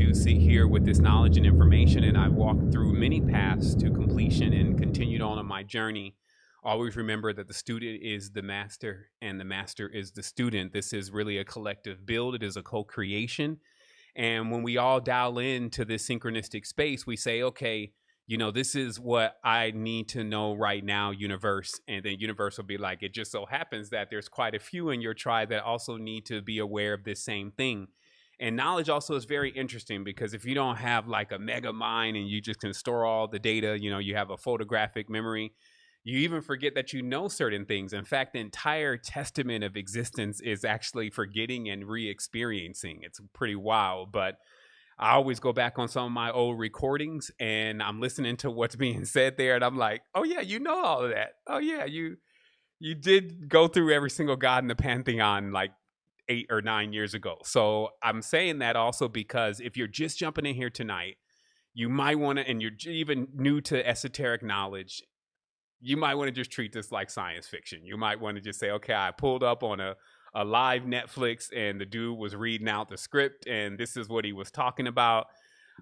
to sit here with this knowledge and information, and I walked through many paths to completion and continued on my journey. Always remember that the student is the master and the master is the student. This is really a collective build. It is a co-creation. And when we all dial into this synchronistic space, we say, okay, this is what I need to know right now, universe. And then universe will be like, it just so happens that there's quite a few in your tribe that also need to be aware of this same thing. And knowledge also is very interesting, because if you don't have like a mega mind and you just can store all the data, you have a photographic memory, you even forget that you know certain things. In fact, the entire testament of existence is actually forgetting and re-experiencing. It's pretty wild, but I always go back on some of my old recordings and I'm listening to what's being said there, and I'm like, oh yeah, you know all of that. Oh yeah, you did go through every single god in the pantheon like 8 or 9 years ago. So I'm saying that also because if you're just jumping in here tonight, you might want to, and you're even new to esoteric knowledge, you might want to just treat this like science fiction. You might want to just say, okay, I pulled up on a live Netflix and the dude was reading out the script and this is what he was talking about.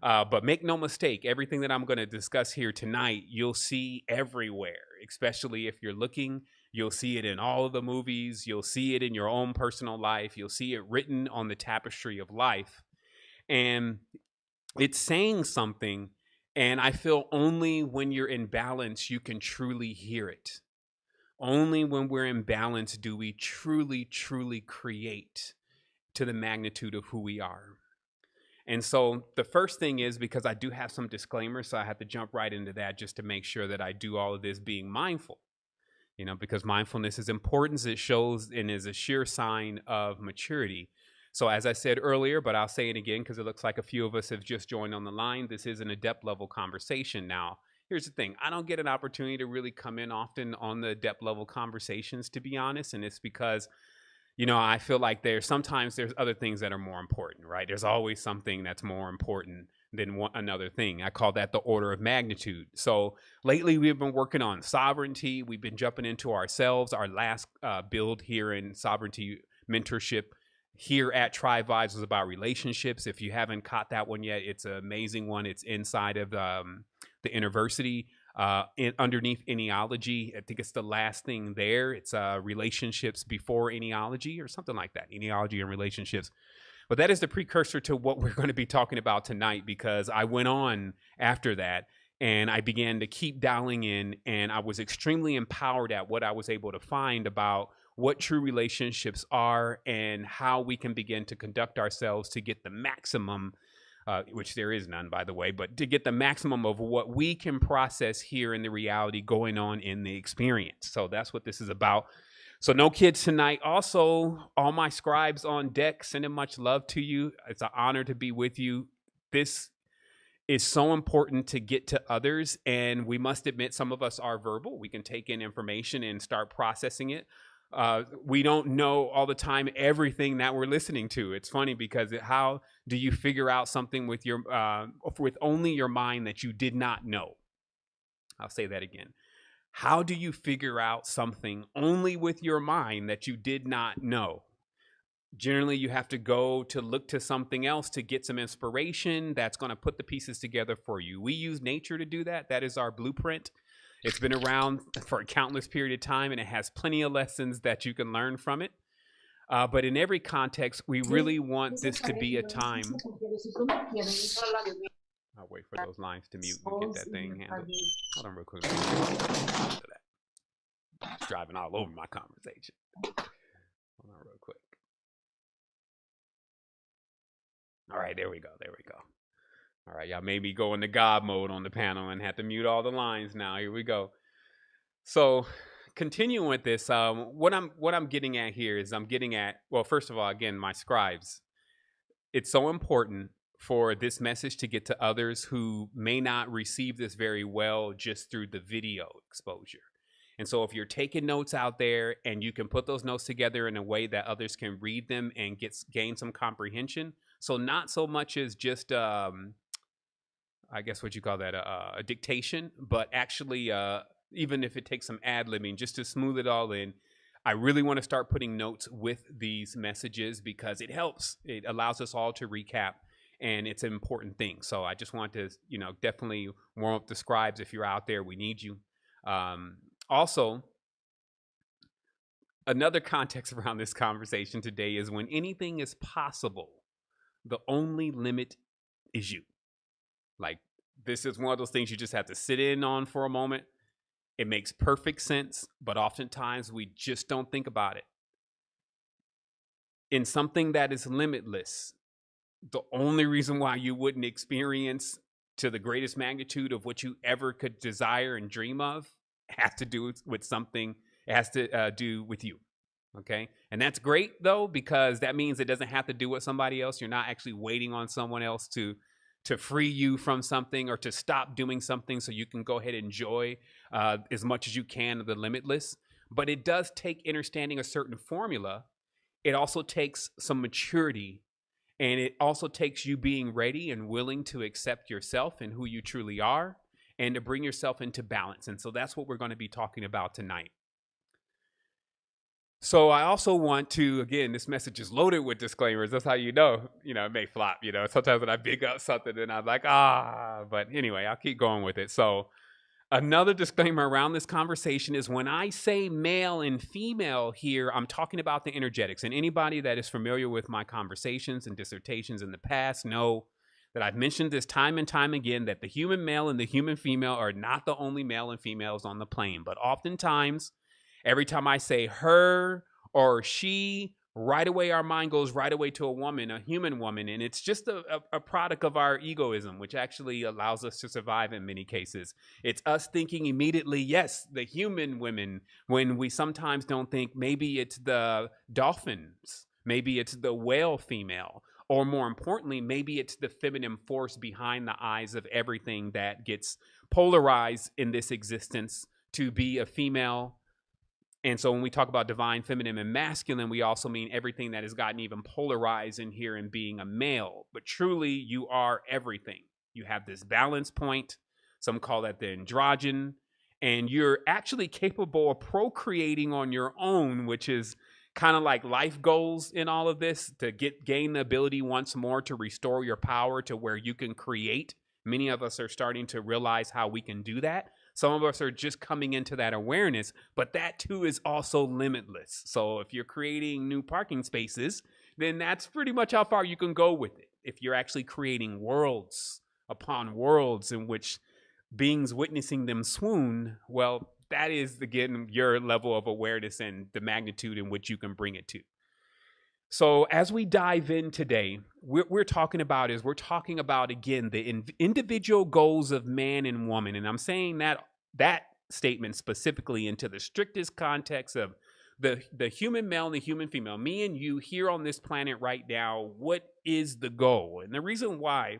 But make no mistake, everything that I'm going to discuss here tonight, you'll see everywhere, especially if you're looking. You'll see it in all of the movies. You'll see it in your own personal life. You'll see it written on the tapestry of life. And it's saying something. And I feel only when you're in balance, you can truly hear it. Only when we're in balance do we truly, truly create to the magnitude of who we are. And so the first thing is, because I do have some disclaimers, so I have to jump right into that just to make sure that I do all of this being mindful. Because mindfulness is important. It shows and is a sheer sign of maturity. So as I said earlier, but I'll say it again because it looks like a few of us have just joined on the line, this is an adept level conversation. Now, here's the thing. I don't get an opportunity to really come in often on the adept level conversations, to be honest. And it's because, I feel like sometimes there's other things that are more important, right? There's always something that's more important than another thing. I call that the order of magnitude. So lately we've been working on sovereignty. We've been jumping into ourselves. Our last build here in sovereignty mentorship here at Tribe Vibes was about relationships. If you haven't caught that one yet, it's an amazing one. It's inside of the university, underneath enealogy. I think it's the last thing there. It's relationships before enealogy or something like that. Enealogy and relationships. But that is the precursor to what we're going to be talking about tonight, because I went on after that and I began to keep dialing in, and I was extremely empowered at what I was able to find about what true relationships are and how we can begin to conduct ourselves to get the maximum, which there is none, by the way, but to get the maximum of what we can process here in the reality going on in the experience. So that's what this is about. So no kids tonight. Also, all my scribes on deck, sending much love to you. It's an honor to be with you. This is so important to get to others, and we must admit some of us are verbal. We can take in information and start processing it. We don't know all the time everything that we're listening to. It's funny because how do you figure out something with only your mind that you did not know? I'll say that again. How do you figure out something only with your mind that you did not know? Generally, you have to go to look to something else to get some inspiration that's going to put the pieces together for you. We use nature to do that. That is our blueprint. It's been around for a countless period of time, and it has plenty of lessons that you can learn from it. But in every context, we really want this to be a time. I'll wait for those lines to mute and get that thing handled. Hold on real quick. It's driving all over my conversation. Hold on real quick. All right, there we go. All right, y'all made me go into God mode on the panel and have to mute all the lines now. Here we go. So continuing with this, what I'm getting at here is well, first of all, again, my scribes. It's so important for this message to get to others who may not receive this very well just through the video exposure. And so if you're taking notes out there and you can put those notes together in a way that others can read them and gain some comprehension. So not so much as just, I guess what you call that, a dictation, but actually, even if it takes some ad-libbing just to smooth it all in, I really want to start putting notes with these messages because it helps. It allows us all to recap and it's an important thing. So I just want to, definitely warm up the scribes. If you're out there, we need you. Also, another context around this conversation today is when anything is possible, the only limit is you. Like, this is one of those things you just have to sit in on for a moment. It makes perfect sense, but oftentimes we just don't think about it. In something that is limitless, the only reason why you wouldn't experience to the greatest magnitude of what you ever could desire and dream of has to do with something. It has to do with you. Okay. And that's great, though, because that means it doesn't have to do with somebody else. You're not actually waiting on someone else to free you from something or to stop doing something so you can go ahead and enjoy as much as you can of the limitless. But it does take understanding a certain formula. It also takes some maturity, and it also takes you being ready and willing to accept yourself and who you truly are and to bring yourself into balance. And so that's what we're going to be talking about tonight. So I also want to, again, this message is loaded with disclaimers. That's how it may flop. Sometimes when I big up something and I'm like, but anyway, I'll keep going with it. So another disclaimer around this conversation is when I say male and female here, I'm talking about the energetics. And anybody that is familiar with my conversations and dissertations in the past know that I've mentioned this time and time again, that the human male and the human female are not the only male and females on the plane. But oftentimes, every time I say her or she, right away our mind goes right away to a woman, a human woman. And it's just a product of our egoism, which actually allows us to survive in many cases. It's us thinking immediately, yes, the human women, when we sometimes don't think maybe it's the dolphins, maybe it's the whale female, or more importantly, maybe it's the feminine force behind the eyes of everything that gets polarized in this existence to be a female. And so when we talk about divine feminine and masculine, we also mean everything that has gotten even polarized in here in being a male. But truly, you are everything. You have this balance point. Some call that the androgen. And you're actually capable of procreating on your own, which is kind of like life goals in all of this, to gain the ability once more to restore your power to where you can create. Many of us are starting to realize how we can do that. Some of us are just coming into that awareness, but that too is also limitless. So if you're creating new parking spaces, then that's pretty much how far you can go with it. If you're actually creating worlds upon worlds in which beings witnessing them swoon, well, that is, again, your level of awareness and the magnitude in which you can bring it to. So as we dive in today, we're talking about, again, the individual goals of man and woman. And I'm saying that statement specifically into the strictest context of the human male and the human female. Me and you here on this planet right now, what is the goal? And the reason why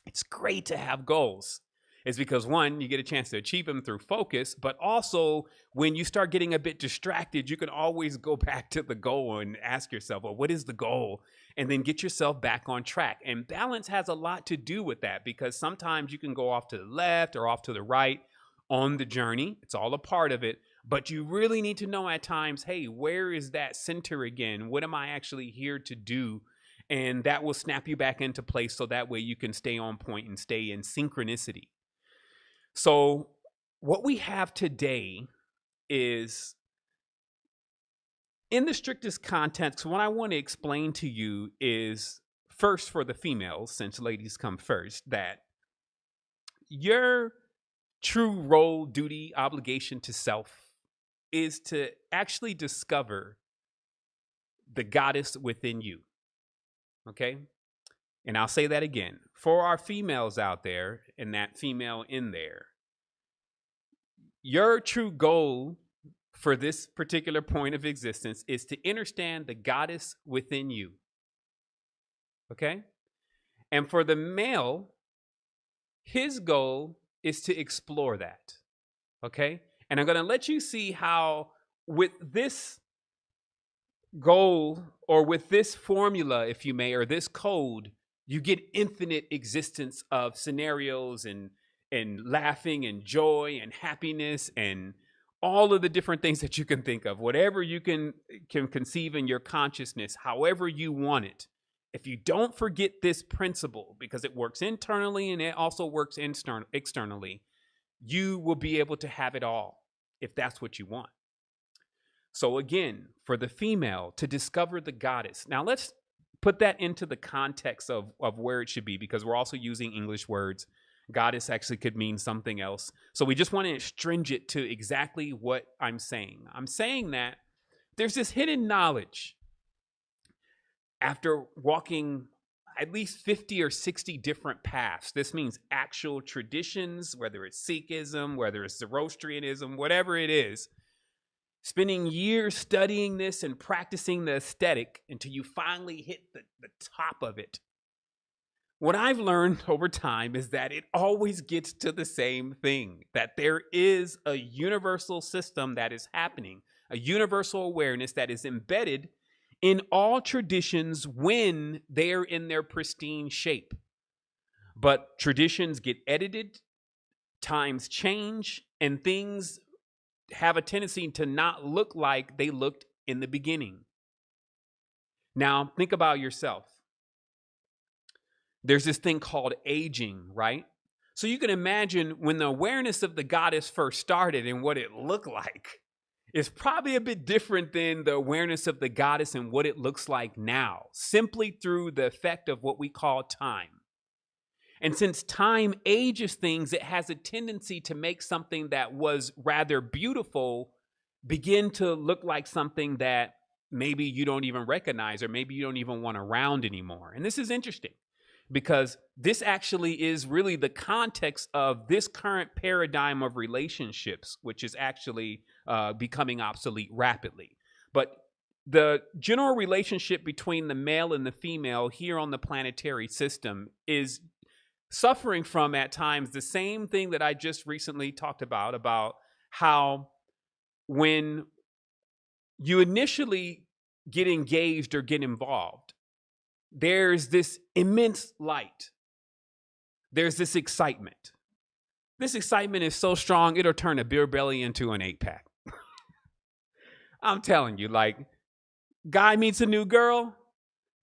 it's great to have goals is because, one, you get a chance to achieve them through focus, but also when you start getting a bit distracted, you can always go back to the goal and ask yourself, well, what is the goal? And then get yourself back on track. And balance has a lot to do with that, because sometimes you can go off to the left or off to the right on the journey. It's all a part of it. But you really need to know at times, hey, where is that center again? What am I actually here to do? And that will snap you back into place so that way you can stay on point and stay in synchronicity. So what we have today is, in the strictest context, what I want to explain to you is, first, for the females, since ladies come first, that your true role, duty, obligation to self is to actually discover the goddess within you. Okay? And I'll say that again. For our females out there and that female in there, your true goal for this particular point of existence is to understand the goddess within you. Okay? And for the male, his goal is to explore that. Okay? And I'm going to let you see how, with this goal, or with this formula, if you may, or this code, you get infinite existence of scenarios and laughing and joy and happiness and all of the different things that you can think of. Whatever you can conceive in your consciousness, however you want it, if you don't forget this principle, because it works internally and it also works externally, you will be able to have it all if that's what you want. So again, for the female to discover the goddess. Now let's put that into the context of where it should be, because we're also using English words. Goddess actually could mean something else. So we just want to string it to exactly what I'm saying. I'm saying that there's this hidden knowledge after walking at least 50 or 60 different paths. This means actual traditions, whether it's Sikhism, whether it's Zoroastrianism, whatever it is. Spending years studying this and practicing the aesthetic until you finally hit the top of it. What I've learned over time is that it always gets to the same thing, that there is a universal system that is happening, a universal awareness that is embedded in all traditions when they're in their pristine shape. But traditions get edited, times change, and things have a tendency to not look like they looked in the beginning. Now, think about yourself. There's this thing called aging, right? So you can imagine when the awareness of the goddess first started and what it looked like is probably a bit different than the awareness of the goddess and what it looks like now, simply through the effect of what we call time. And since time ages things, it has a tendency to make something that was rather beautiful begin to look like something that maybe you don't even recognize, or maybe you don't even want around anymore. And this is interesting, because this actually is really the context of this current paradigm of relationships, which is actually becoming obsolete rapidly. But the general relationship between the male and the female here on the planetary system is suffering from, at times, the same thing that I just recently talked about how when you initially get engaged or get involved, there's this immense light. There's this excitement. This excitement is so strong, it'll turn a beer belly into an 8-pack. I'm telling you, like, guy meets a new girl,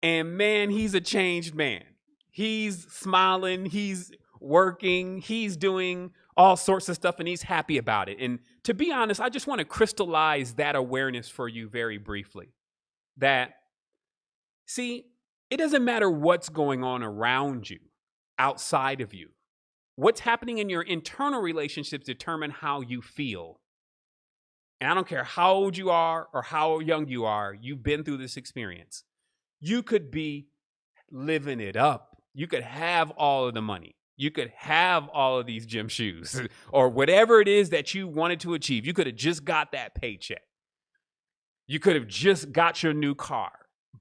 and man, he's a changed man. He's smiling, he's working, he's doing all sorts of stuff, and he's happy about it. And to be honest, I just want to crystallize that awareness for you very briefly. That, see, it doesn't matter what's going on around you, outside of you. What's happening in your internal relationships determine how you feel. And I don't care how old you are or how young you are, you've been through this experience. You could be living it up. You could have all of the money. You could have all of these gym shoes or whatever it is that you wanted to achieve. You could have just got that paycheck. You could have just got your new car.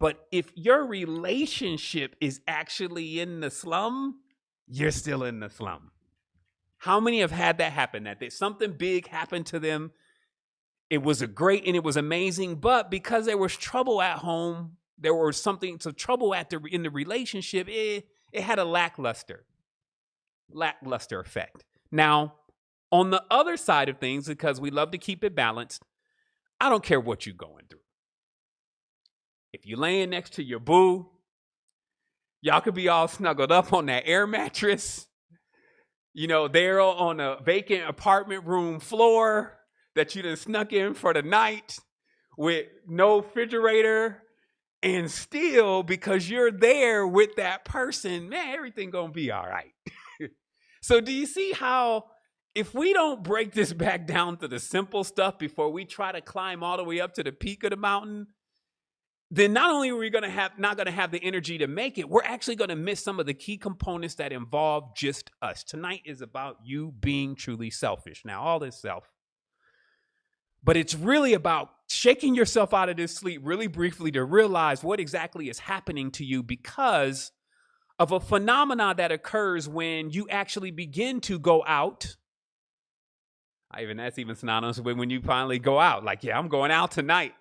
But if your relationship is actually in the slum, you're still in the slum. How many have had that happen? That something big happened to them. It was great and it was amazing, but because there was trouble at home, there was some trouble in the relationship, it had a lackluster effect. Now, on the other side of things, because we love to keep it balanced, I don't care what you're going through. If you're laying next to your boo, y'all could be all snuggled up on that air mattress, they're on a vacant apartment room floor that you done snuck in for the night with no refrigerator. And still, because you're there with that person, man, everything gonna be all right. So do you see how, if we don't break this back down to the simple stuff before we try to climb all the way up to the peak of the mountain, then not only are we not gonna have the energy to make it, we're actually gonna miss some of the key components that involve just us. Tonight is about you being truly selfish. Now, all this self, but it's really about shaking yourself out of this sleep really briefly to realize what exactly is happening to you because of a phenomena that occurs when you actually begin to go out. That's even synonymous with when you finally go out. Like, yeah, I'm going out tonight.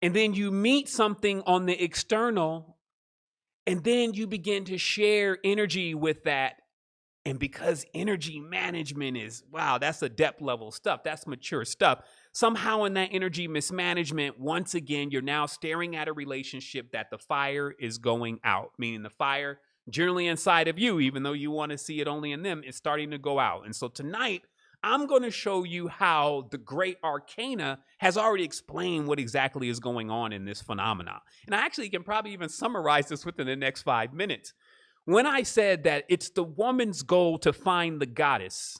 And then you meet something on the external, and then you begin to share energy with that And because energy management is, wow, that's a depth level stuff, that's mature stuff. Somehow, in that energy mismanagement, once again, you're now staring at a relationship that the fire is going out, meaning the fire generally inside of you, even though you want to see it only in them, is starting to go out. And so tonight, I'm going to show you how the great arcana has already explained what exactly is going on in this phenomena. And I actually can probably even summarize this within the next 5 minutes. When I said that it's the woman's goal to find the goddess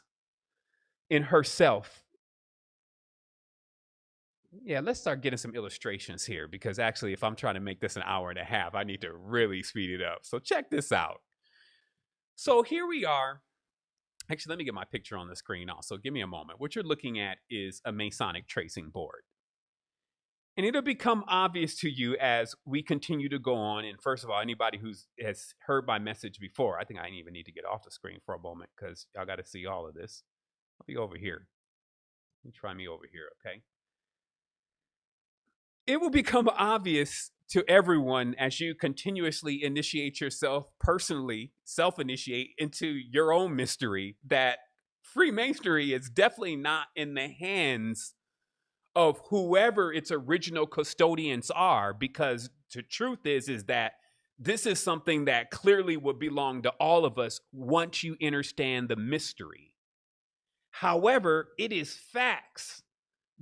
in herself. Yeah, let's start getting some illustrations here, because actually, if I'm trying to make this an hour and a half, I need to really speed it up. So check this out. So here we are. Actually, let me get my picture on the screen also. Give me a moment. What you're looking at is a Masonic tracing board. And it'll become obvious to you as we continue to go on. And first of all, anybody who has heard my message before, I think I even need to get off the screen for a moment because y'all got to see all of this. I'll be over here. Let me try me over here, okay? It will become obvious to everyone as you continuously initiate yourself personally, self-initiate into your own mystery, that Freemasonry is definitely not in the hands of whoever its original custodians are, because the truth is that this is something that clearly would belong to all of us once you understand the mystery. However, it is facts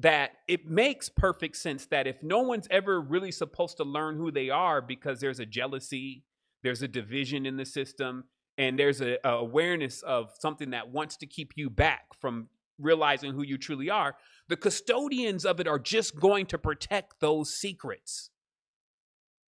that it makes perfect sense that if no one's ever really supposed to learn who they are because there's a jealousy, there's a division in the system, and there's a awareness of something that wants to keep you back from realizing who you truly are, the custodians of it are just going to protect those secrets.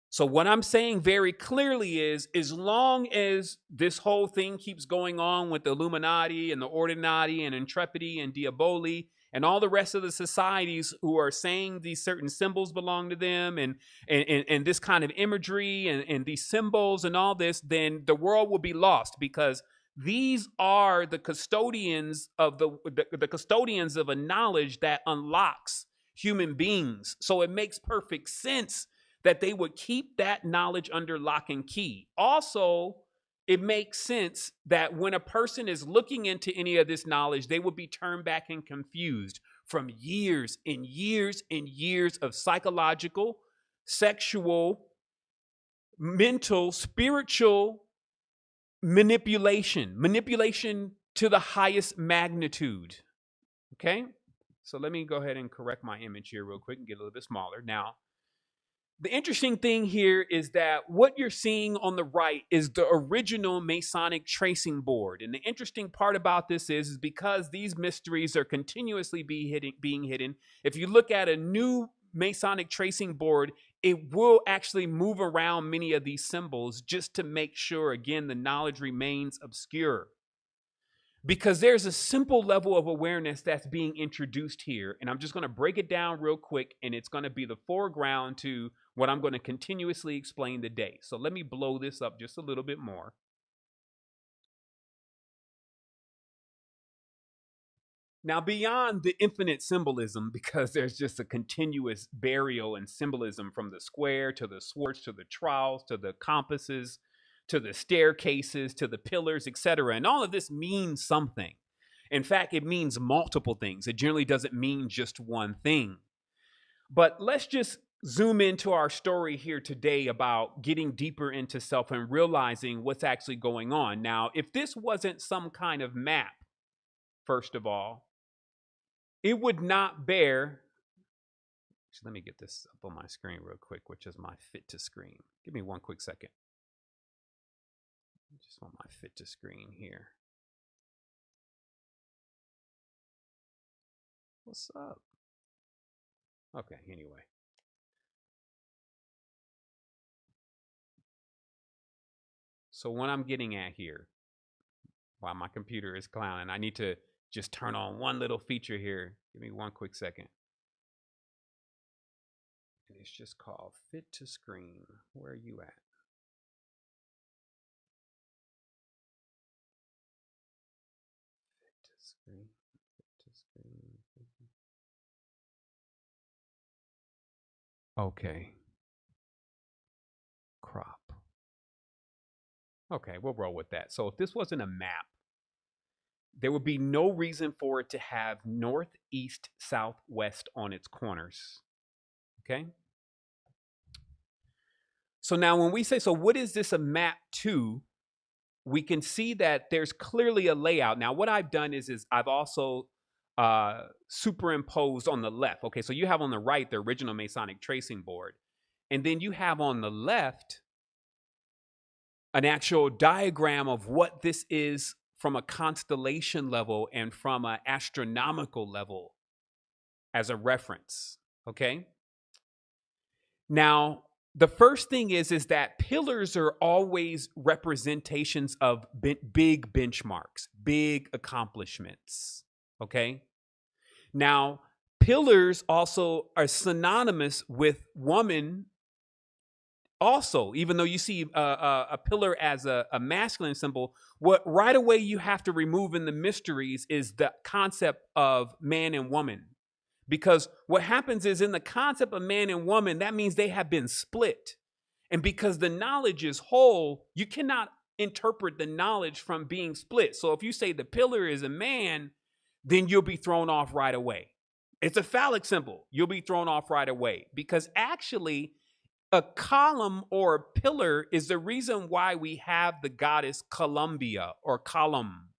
So what I'm saying very clearly is, as long as this whole thing keeps going on with the Illuminati and the Ordinati and Intrepidi and Diaboli and all the rest of the societies who are saying these certain symbols belong to them, and this kind of imagery and these symbols and all this, then the world will be lost, because these are the custodians of the custodians of a knowledge that unlocks human beings. So it makes perfect sense that they would keep that knowledge under lock and key. Also, it makes sense that when a person is looking into any of this knowledge, they will be turned back and confused from years and years and years of psychological, sexual, mental, spiritual manipulation to the highest magnitude. Okay? So let me go ahead and correct my image here real quick and get a little bit smaller. Now, the interesting thing here is that what you're seeing on the right is the original Masonic tracing board. And the interesting part about this is because these mysteries are continuously being hidden, if you look at a new Masonic tracing board, it will actually move around many of these symbols just to make sure, again, the knowledge remains obscure. Because there's a simple level of awareness that's being introduced here. And I'm just going to break it down real quick, and it's going to be the foreground to what I'm going to continuously explain today. So let me blow this up just a little bit more. Now, beyond the infinite symbolism, because there's just a continuous burial and symbolism from the square to the swords to the trowels to the compasses to the staircases to the pillars, etc. And all of this means something. In fact, it means multiple things. It generally doesn't mean just one thing. But let's just zoom into our story here today about getting deeper into self and realizing what's actually going on. Now, if this wasn't some kind of map, first of all, it would not bear. So let me get this up on my screen real quick, which is my fit to screen. Give me one quick second. I just want my fit to screen here. What's up? Okay, anyway. So what I'm getting at here, while my computer is clowning, I need to just turn on one little feature here. Give me one quick second. And it's just called fit to screen. Where are you at? Fit to screen. Fit to screen. Okay. Crop. Okay, we'll roll with that. So if this wasn't a map, there would be no reason for it to have north, east, south, west on its corners. Okay. So now when we say, so what is this a map to? We can see that there's clearly a layout. Now, what I've done is I've also superimposed on the left. Okay, so you have on the right the original Masonic tracing board, and then you have on the left an actual diagram of what this is from a constellation level and from an astronomical level as a reference. Okay. Now, the first thing is that pillars are always representations of big benchmarks, big accomplishments. Okay. Now, pillars also are synonymous with woman. Also, even though you see a pillar as a masculine symbol, what right away you have to remove in the mysteries is the concept of man and woman. Because what happens is in the concept of man and woman, that means they have been split. And because the knowledge is whole, you cannot interpret the knowledge from being split. So if you say the pillar is a man, then you'll be thrown off right away. It's a phallic symbol. You'll be thrown off right away. Because actually, a column or a pillar is the reason why we have the goddess Columbia or column.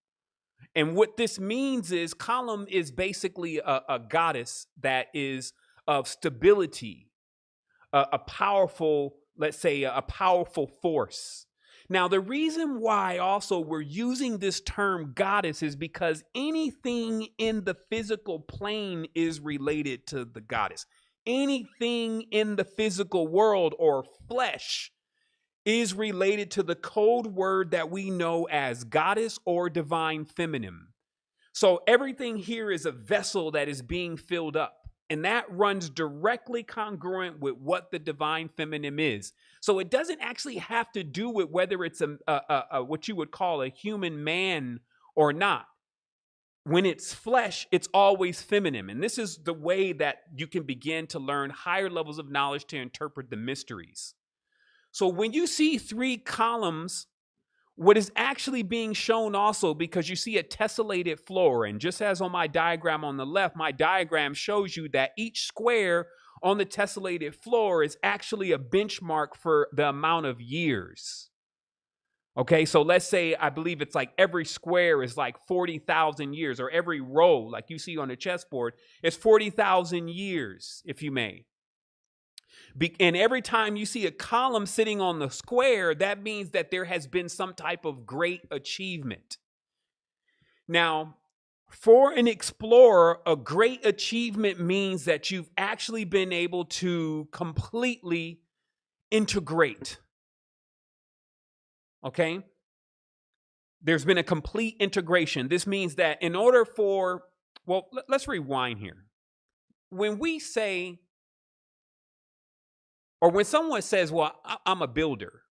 And what this means is column is basically a goddess that is of stability, a powerful, let's say, a powerful force. Now, the reason why also we're using this term goddess is because anything in the physical plane is related to the goddess. Anything in the physical world or flesh is related to the code word that we know as goddess or divine feminine. So everything here is a vessel that is being filled up. And that runs directly congruent with what the divine feminine is. So it doesn't actually have to do with whether it's a what you would call a human man or not. When it's flesh, it's always feminine. And this is the way that you can begin to learn higher levels of knowledge to interpret the mysteries. So when you see 3 columns, what is actually being shown also, because you see a tessellated floor, and just as on my diagram on the left, my diagram shows you that each square on the tessellated floor is actually a benchmark for the amount of years. Okay, so let's say, I believe it's like every square is like 40,000 years, or every row, like you see on the chessboard, is 40,000 years, if you may. And every time you see a column sitting on the square, that means that there has been some type of great achievement. Now, for an explorer, a great achievement means that you've actually been able to completely integrate. Okay? There's been a complete integration. This means that in order for, well, let's rewind here. When we say, or when someone says, well, I'm a builder,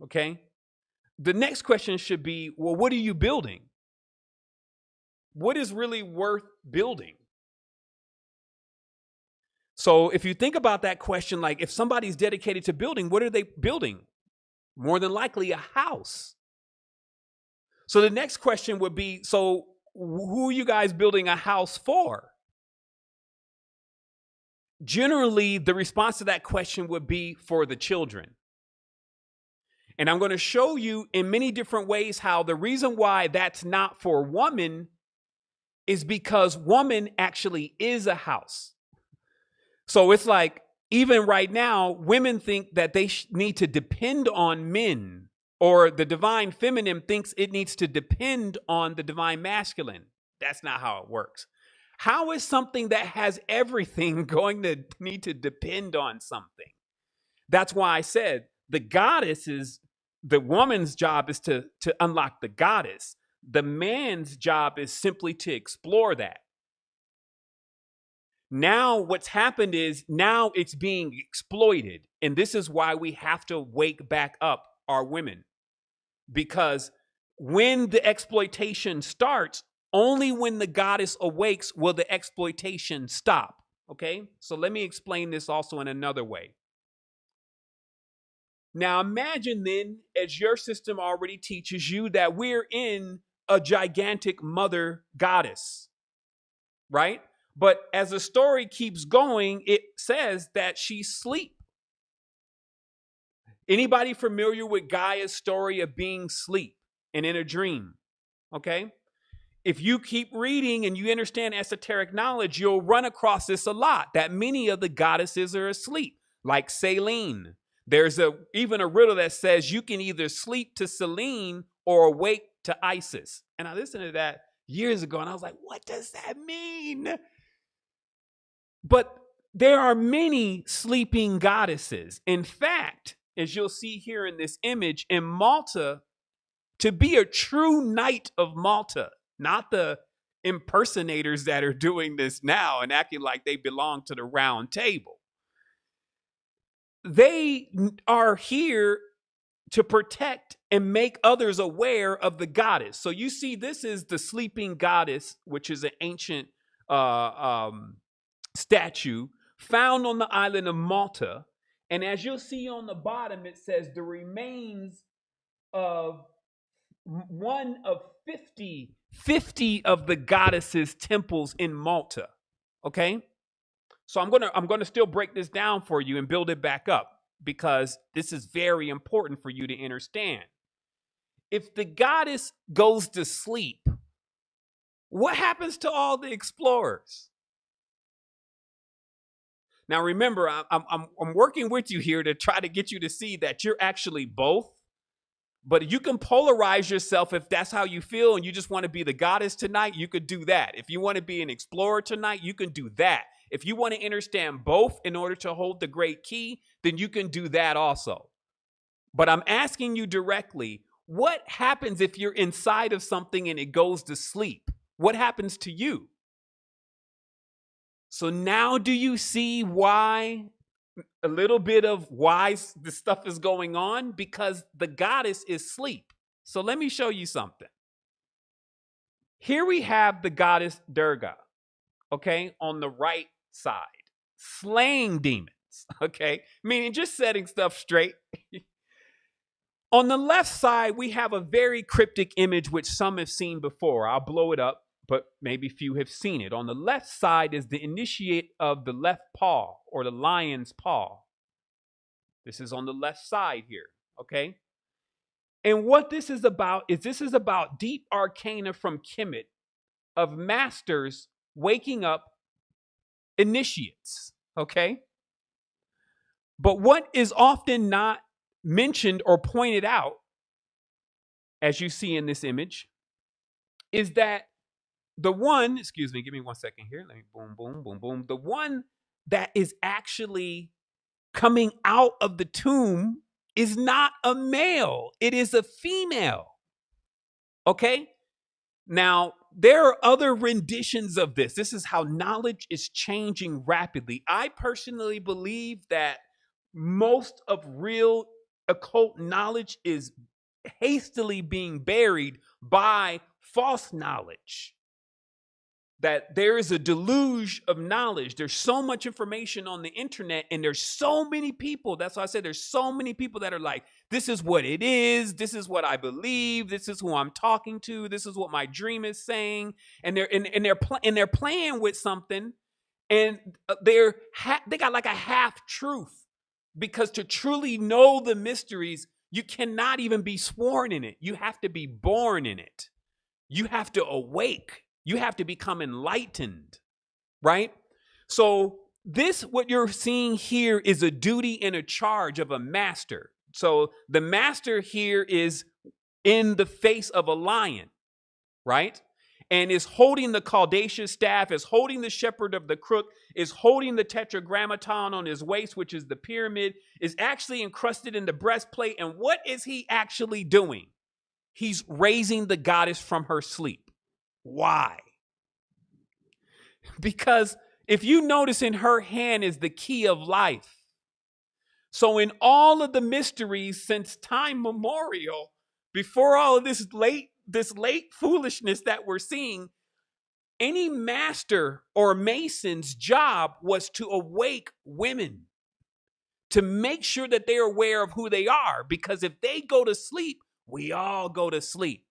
okay? The next question should be, well, what are you building? What is really worth building? So if you think about that question, like if somebody's dedicated to building, what are they building? More than likely a house. So the next question would be, so who are you guys building a house for? Generally, the response to that question would be for the children. And I'm going to show you in many different ways how the reason why that's not for woman is because woman actually is a house. So it's like, even right now, women think that they need to depend on men, or the divine feminine thinks it needs to depend on the divine masculine. That's not how it works. How is something that has everything going to need to depend on something? That's why I said the goddess is, the woman's job is to unlock the goddess. The man's job is simply to explore that. Now what's happened is now it's being exploited. And this is why we have to wake back up our women. Because when the exploitation starts, only when the goddess awakes will the exploitation stop. Okay? So let me explain this also in another way. Now imagine then, as your system already teaches you, that we're in a gigantic mother goddess, right? But as the story keeps going, it says that she's asleep. Anybody familiar with Gaia's story of being asleep and in a dream? Okay. If you keep reading and you understand esoteric knowledge, you'll run across this a lot, that many of the goddesses are asleep, like Selene. There's even a riddle that says you can either sleep to Selene or awake to Isis. And I listened to that years ago and I was like, what does that mean? But there are many sleeping goddesses. In fact, as you'll see here in this image, in Malta, to be a true knight of Malta, not the impersonators that are doing this now and acting like they belong to the round table. They are here to protect and make others aware of the goddess. So you see, this is the sleeping goddess, which is an ancient statue found on the island of Malta. And as you'll see on the bottom, it says the remains of one of 50 of the goddesses' temples in Malta. Okay? So I'm gonna still break this down for you and build it back up, because this is very important for you to understand. If the goddess goes to sleep, what happens to all the explorers? Now remember, I'm working with you here to try to get you to see that you're actually both. But you can polarize yourself if that's how you feel and you just want to be the goddess tonight, you could do that. If you want to be an explorer tonight, you can do that. If you want to understand both in order to hold the great key, then you can do that also. But I'm asking you directly, what happens if you're inside of something and it goes to sleep? What happens to you? So now do you see why? A little bit of why this stuff is going on? Because the goddess is asleep. So let me show you something. Here we have the goddess Durga, okay, on the right side, slaying demons, okay, meaning just setting stuff straight. On the left side, we have a very cryptic image which some have seen before. I'll blow it up, but maybe few have seen it. On the left side is the initiate of the left paw, or the lion's paw. This is on the left side here, okay? And what this is about deep arcana from Kemet of masters waking up initiates, okay? But what is often not mentioned or pointed out, as you see in this image, is that the one, excuse me, give me 1 second here. Let me boom, boom, boom, boom. The one that is actually coming out of the tomb is not a male. It is a female. Okay? Now, there are other renditions of this. This is how knowledge is changing rapidly. I personally believe that most of real occult knowledge is hastily being buried by false knowledge. That there is a deluge of knowledge. There's so much information on the internet, and there's so many people. That's why I said there's so many people that are like, this is what it is. This is what I believe. This is who I'm talking to. This is what my dream is saying. And they're playing with something, and they got like a half truth, because to truly know the mysteries, you cannot even be sworn in it. You have to be born in it. You have to awake. You have to become enlightened, right? So what you're seeing here is a duty and a charge of a master. So the master here is in the face of a lion, right? And is holding the caduceus staff, is holding the shepherd of the crook, is holding the tetragrammaton on his waist, which is the pyramid, is actually encrusted in the breastplate. And what is he actually doing? He's raising the goddess from her sleep. Why? Because if you notice, in her hand is the key of life. So in all of the mysteries since time memorial, before all of this late foolishness that we're seeing, any master or mason's job was to awake women, to make sure that they're aware of who they are. Because if they go to sleep, we all go to sleep.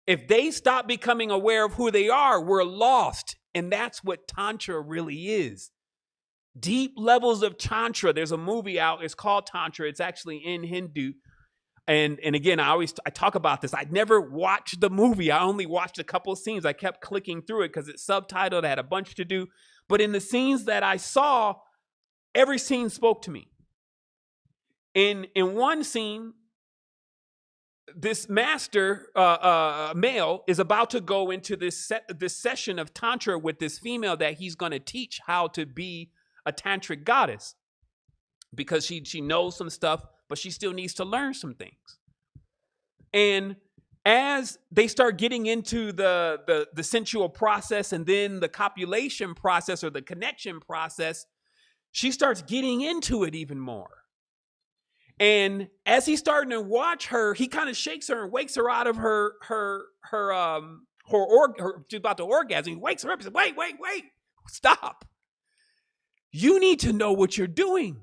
If they stop becoming aware of who they are, we're lost. And that's what Tantra really is. Deep levels of Tantra. There's a movie out. It's called Tantra. It's actually in Hindu. And again, I talk about this. I never watched the movie. I only watched a couple of scenes. I kept clicking through it because it's subtitled. I had a bunch to do. But in the scenes that I saw, every scene spoke to me. In one scene, this master male is about to go into this session of Tantra with this female that he's going to teach how to be a tantric goddess, because she knows some stuff, but she still needs to learn some things. And as they start getting into the sensual process and then the copulation process or the connection process, she starts getting into it even more. And as he's starting to watch her, he kind of shakes her and wakes her out of she's about to orgasm. He wakes her up and says, wait, stop. You need to know what you're doing,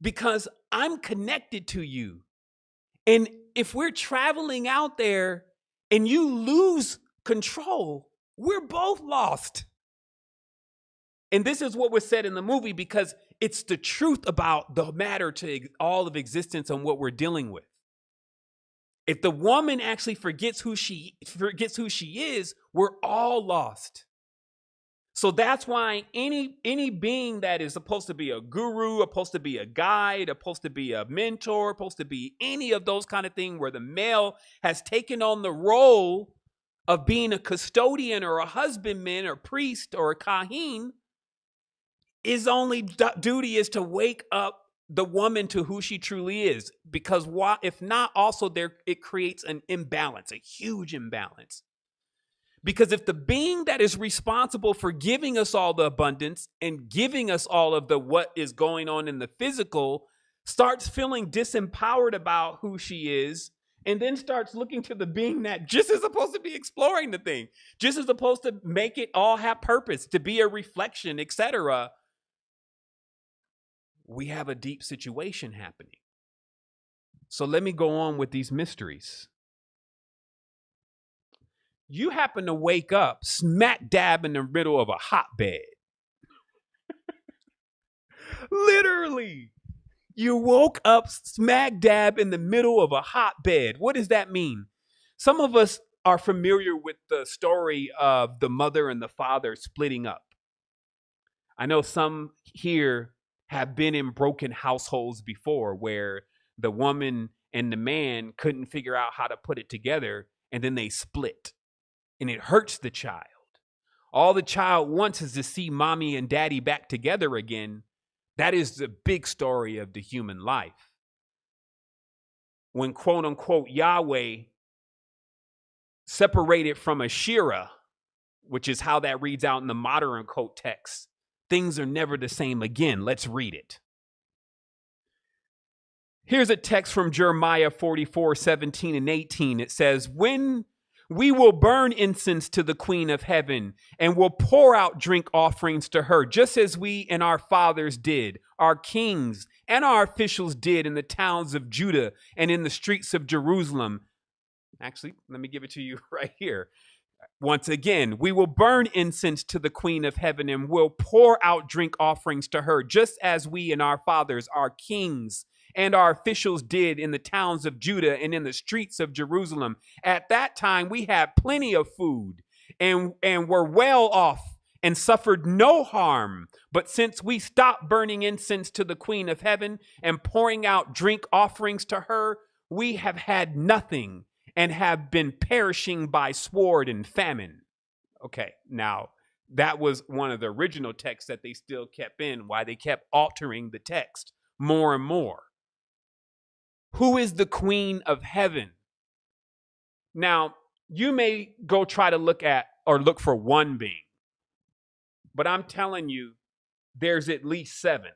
because I'm connected to you. And if we're traveling out there and you lose control, we're both lost. And this is what was said in the movie, because it's the truth about the matter to all of existence and what we're dealing with. If the woman actually forgets who she is, we're all lost. So that's why any being that is supposed to be a guru, supposed to be a guide, supposed to be a mentor, supposed to be any of those kind of things, where the male has taken on the role of being a custodian or a husbandman or priest or a kahin, his only duty is to wake up the woman to who she truly is. Because if not, also it creates an imbalance, a huge imbalance. Because if the being that is responsible for giving us all the abundance and giving us all of the what is going on in the physical starts feeling disempowered about who she is, and then starts looking to the being that just is supposed to be exploring the thing, just is supposed to make it all have purpose, to be a reflection, etc., we have a deep situation happening. So let me go on with these mysteries. You happen to wake up smack dab in the middle of a hotbed. Literally. You woke up smack dab in the middle of a hotbed. What does that mean? Some of us are familiar with the story of the mother and the father splitting up. I know some here have been in broken households before, where the woman and the man couldn't figure out how to put it together, and then they split. And it hurts the child. All the child wants is to see mommy and daddy back together again. That is the big story of the human life. When quote unquote Yahweh separated from Asherah, which is how that reads out in the modern quote text, things are never the same again. Let's read it. Here's a text from Jeremiah 44:17 and 18. It says, when we will burn incense to the Queen of Heaven and will pour out drink offerings to her, just as we and our fathers did, our kings and our officials did in the towns of Judah and in the streets of Jerusalem. Actually, let me give it to you right here. Once again, we will burn incense to the Queen of Heaven and will pour out drink offerings to her, just as we and our fathers, our kings and our officials did in the towns of Judah and in the streets of Jerusalem. At that time, we had plenty of food and were well off and suffered no harm. But since we stopped burning incense to the Queen of Heaven and pouring out drink offerings to her, we have had nothing and have been perishing by sword and famine. Okay, now that was one of the original texts that they still kept in, why they kept altering the text more and more. Who is the Queen of Heaven? Now, you may go try to look for one being, but I'm telling you, there's at least 7.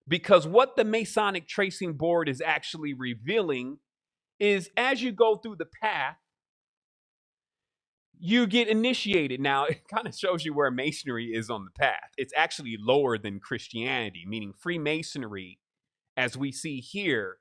Because what the Masonic tracing board is actually revealing is, as you go through the path, you get initiated. Now, it kind of shows you where Masonry is on the path. It's actually lower than Christianity, meaning Freemasonry, as we see here,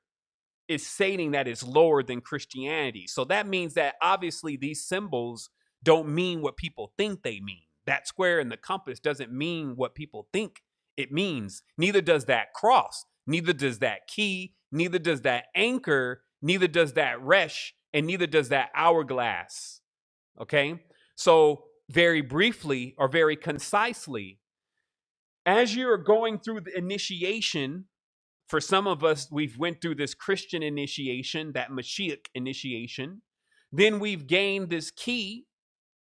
is stating that it's lower than Christianity. So that means that obviously these symbols don't mean what people think they mean. That square and the compass doesn't mean what people think it means. Neither does that cross. Neither does that key. Neither does that anchor. Neither does that resh. And neither does that hourglass. Okay? So very briefly or very concisely, as you're going through the initiation, for some of us, we've went through this Christian initiation, that Mashiach initiation. Then we've gained this key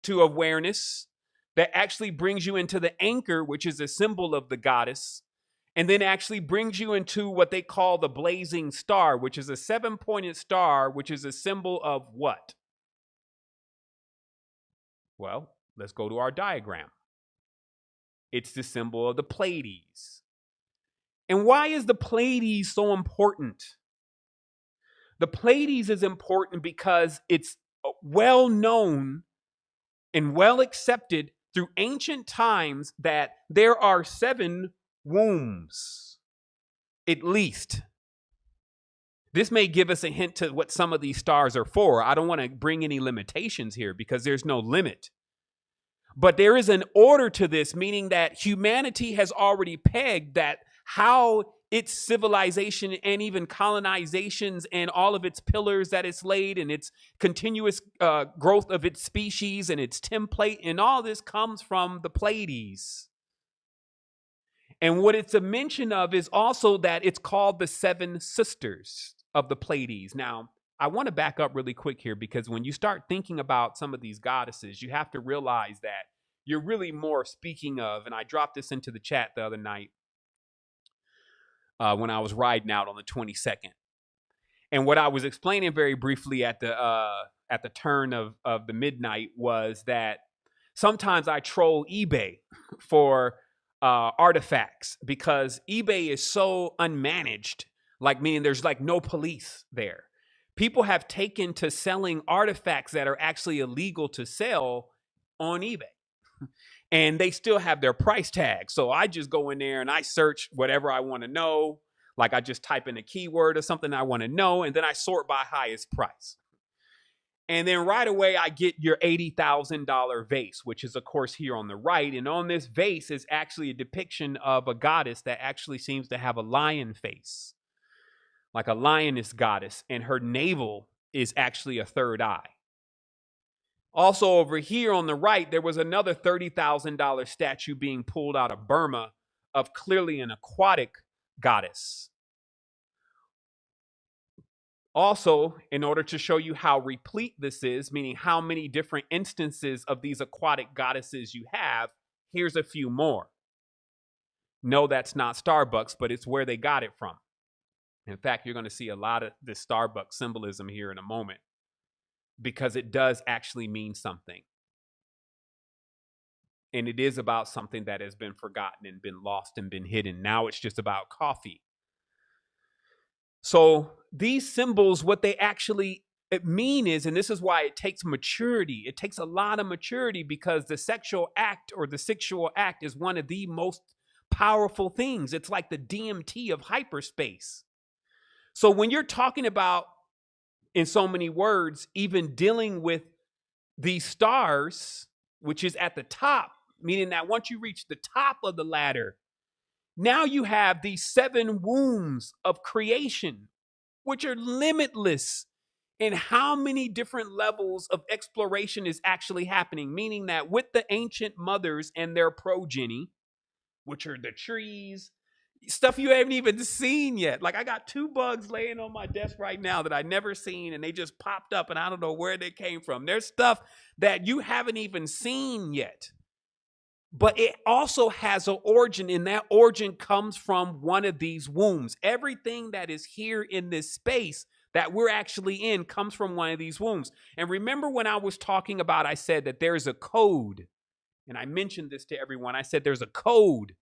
to awareness that actually brings you into the anchor, which is a symbol of the goddess, and then actually brings you into what they call the blazing star, which is a 7-pointed star, which is a symbol of what? Well, let's go to our diagram. It's the symbol of the Pleiades. And why is the Pleiades so important? The Pleiades is important because it's well known and well accepted through ancient times that there are 7 wombs, at least. This may give us a hint to what some of these stars are for. I don't want to bring any limitations here because there's no limit. But there is an order to this, meaning that humanity has already pegged that how its civilization and even colonizations and all of its pillars that it's laid and its continuous growth of its species and its template and all this comes from the Pleiades. And what it's a mention of is also that it's called the 7 sisters of the Pleiades. Now, I want to back up really quick here because when you start thinking about some of these goddesses, you have to realize that you're really more speaking of, and I dropped this into the chat the other night when I was riding out on the 22nd. And what I was explaining very briefly at the turn of the midnight was that sometimes I troll eBay for artifacts because eBay is so unmanaged, like meaning there's like no police there. People have taken to selling artifacts that are actually illegal to sell on eBay. And they still have their price tag. So I just go in there and I search whatever I want to know. Like I just type in a keyword or something I want to know. And then I sort by highest price. And then right away, I get your $80,000 vase, which is, of course, here on the right. And on this vase is actually a depiction of a goddess that actually seems to have a lion face, like a lioness goddess. And her navel is actually a third eye. Also over here on the right, there was another $30,000 statue being pulled out of Burma of clearly an aquatic goddess. Also, in order to show you how replete this is, meaning how many different instances of these aquatic goddesses you have, here's a few more. No, that's not Starbucks, but it's where they got it from. In fact, you're going to see a lot of this Starbucks symbolism here in a moment, because it does actually mean something. And it is about something that has been forgotten and been lost and been hidden. Now it's just about coffee. So these symbols, what they actually mean is, and this is why it takes maturity. It takes a lot of maturity because the sexual act or the sexual act is one of the most powerful things. It's like the DMT of hyperspace. So when you're talking about, in so many words, even dealing with these stars, which is at the top, meaning that once you reach the top of the ladder, now you have these 7 wombs of creation, which are limitless in how many different levels of exploration is actually happening, meaning that with the ancient mothers and their progeny, which are the trees, stuff you haven't even seen yet. Like I got 2 bugs laying on my desk right now that I never seen, and they just popped up and I don't know where they came from. There's stuff that you haven't even seen yet. But it also has an origin, and that origin comes from one of these wombs. Everything that is here in this space that we're actually in comes from one of these wombs. And remember when I was talking about, I said that there's a code, and I mentioned this to everyone. I said there's a code.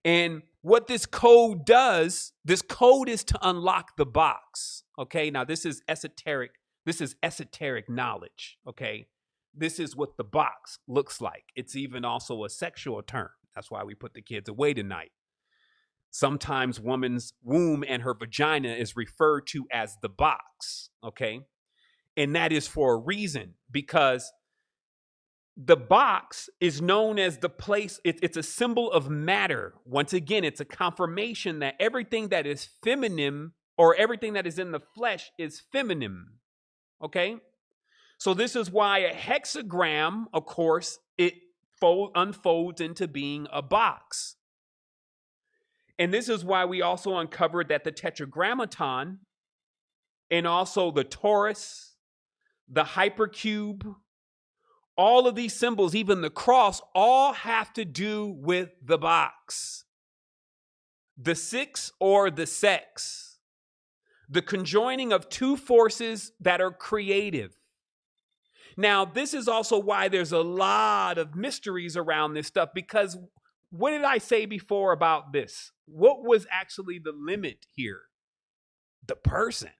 And what this code does, this code is to unlock the box. Okay, now this is esoteric. This is esoteric knowledge. Okay. This is what the box looks like. It's even also a sexual term. That's why we put the kids away tonight. Sometimes woman's womb and her vagina is referred to as the box, okay? And that is for a reason, because the box is known as the place, it's a symbol of matter. Once again, it's a confirmation that everything that is feminine or everything that is in the flesh is feminine, okay? So this is why a hexagram, of course, it unfolds into being a box. And this is why we also uncovered that the tetragrammaton and also the torus, the hypercube, all of these symbols, even the cross, all have to do with the box. The six or the sex. The conjoining of two forces that are creative. Now, this is also why there's a lot of mysteries around this stuff, because what did I say before about this? What was actually the limit here? The person.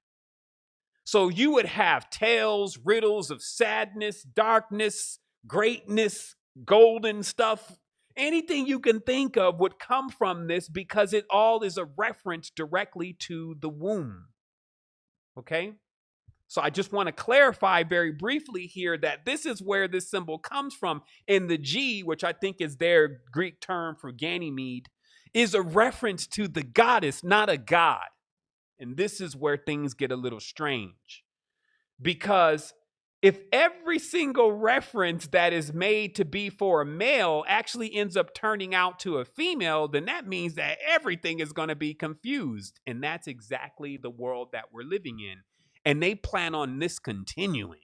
So you would have tales, riddles of sadness, darkness, greatness, golden stuff. Anything you can think of would come from this, because it all is a reference directly to the womb. Okay? So I just want to clarify very briefly here that this is where this symbol comes from. And the G, which I think is their Greek term for Ganymede, is a reference to the goddess, not a god. And this is where things get a little strange. Because if every single reference that is made to be for a male actually ends up turning out to a female, then that means that everything is going to be confused. And that's exactly the world that we're living in. And they plan on this continuing.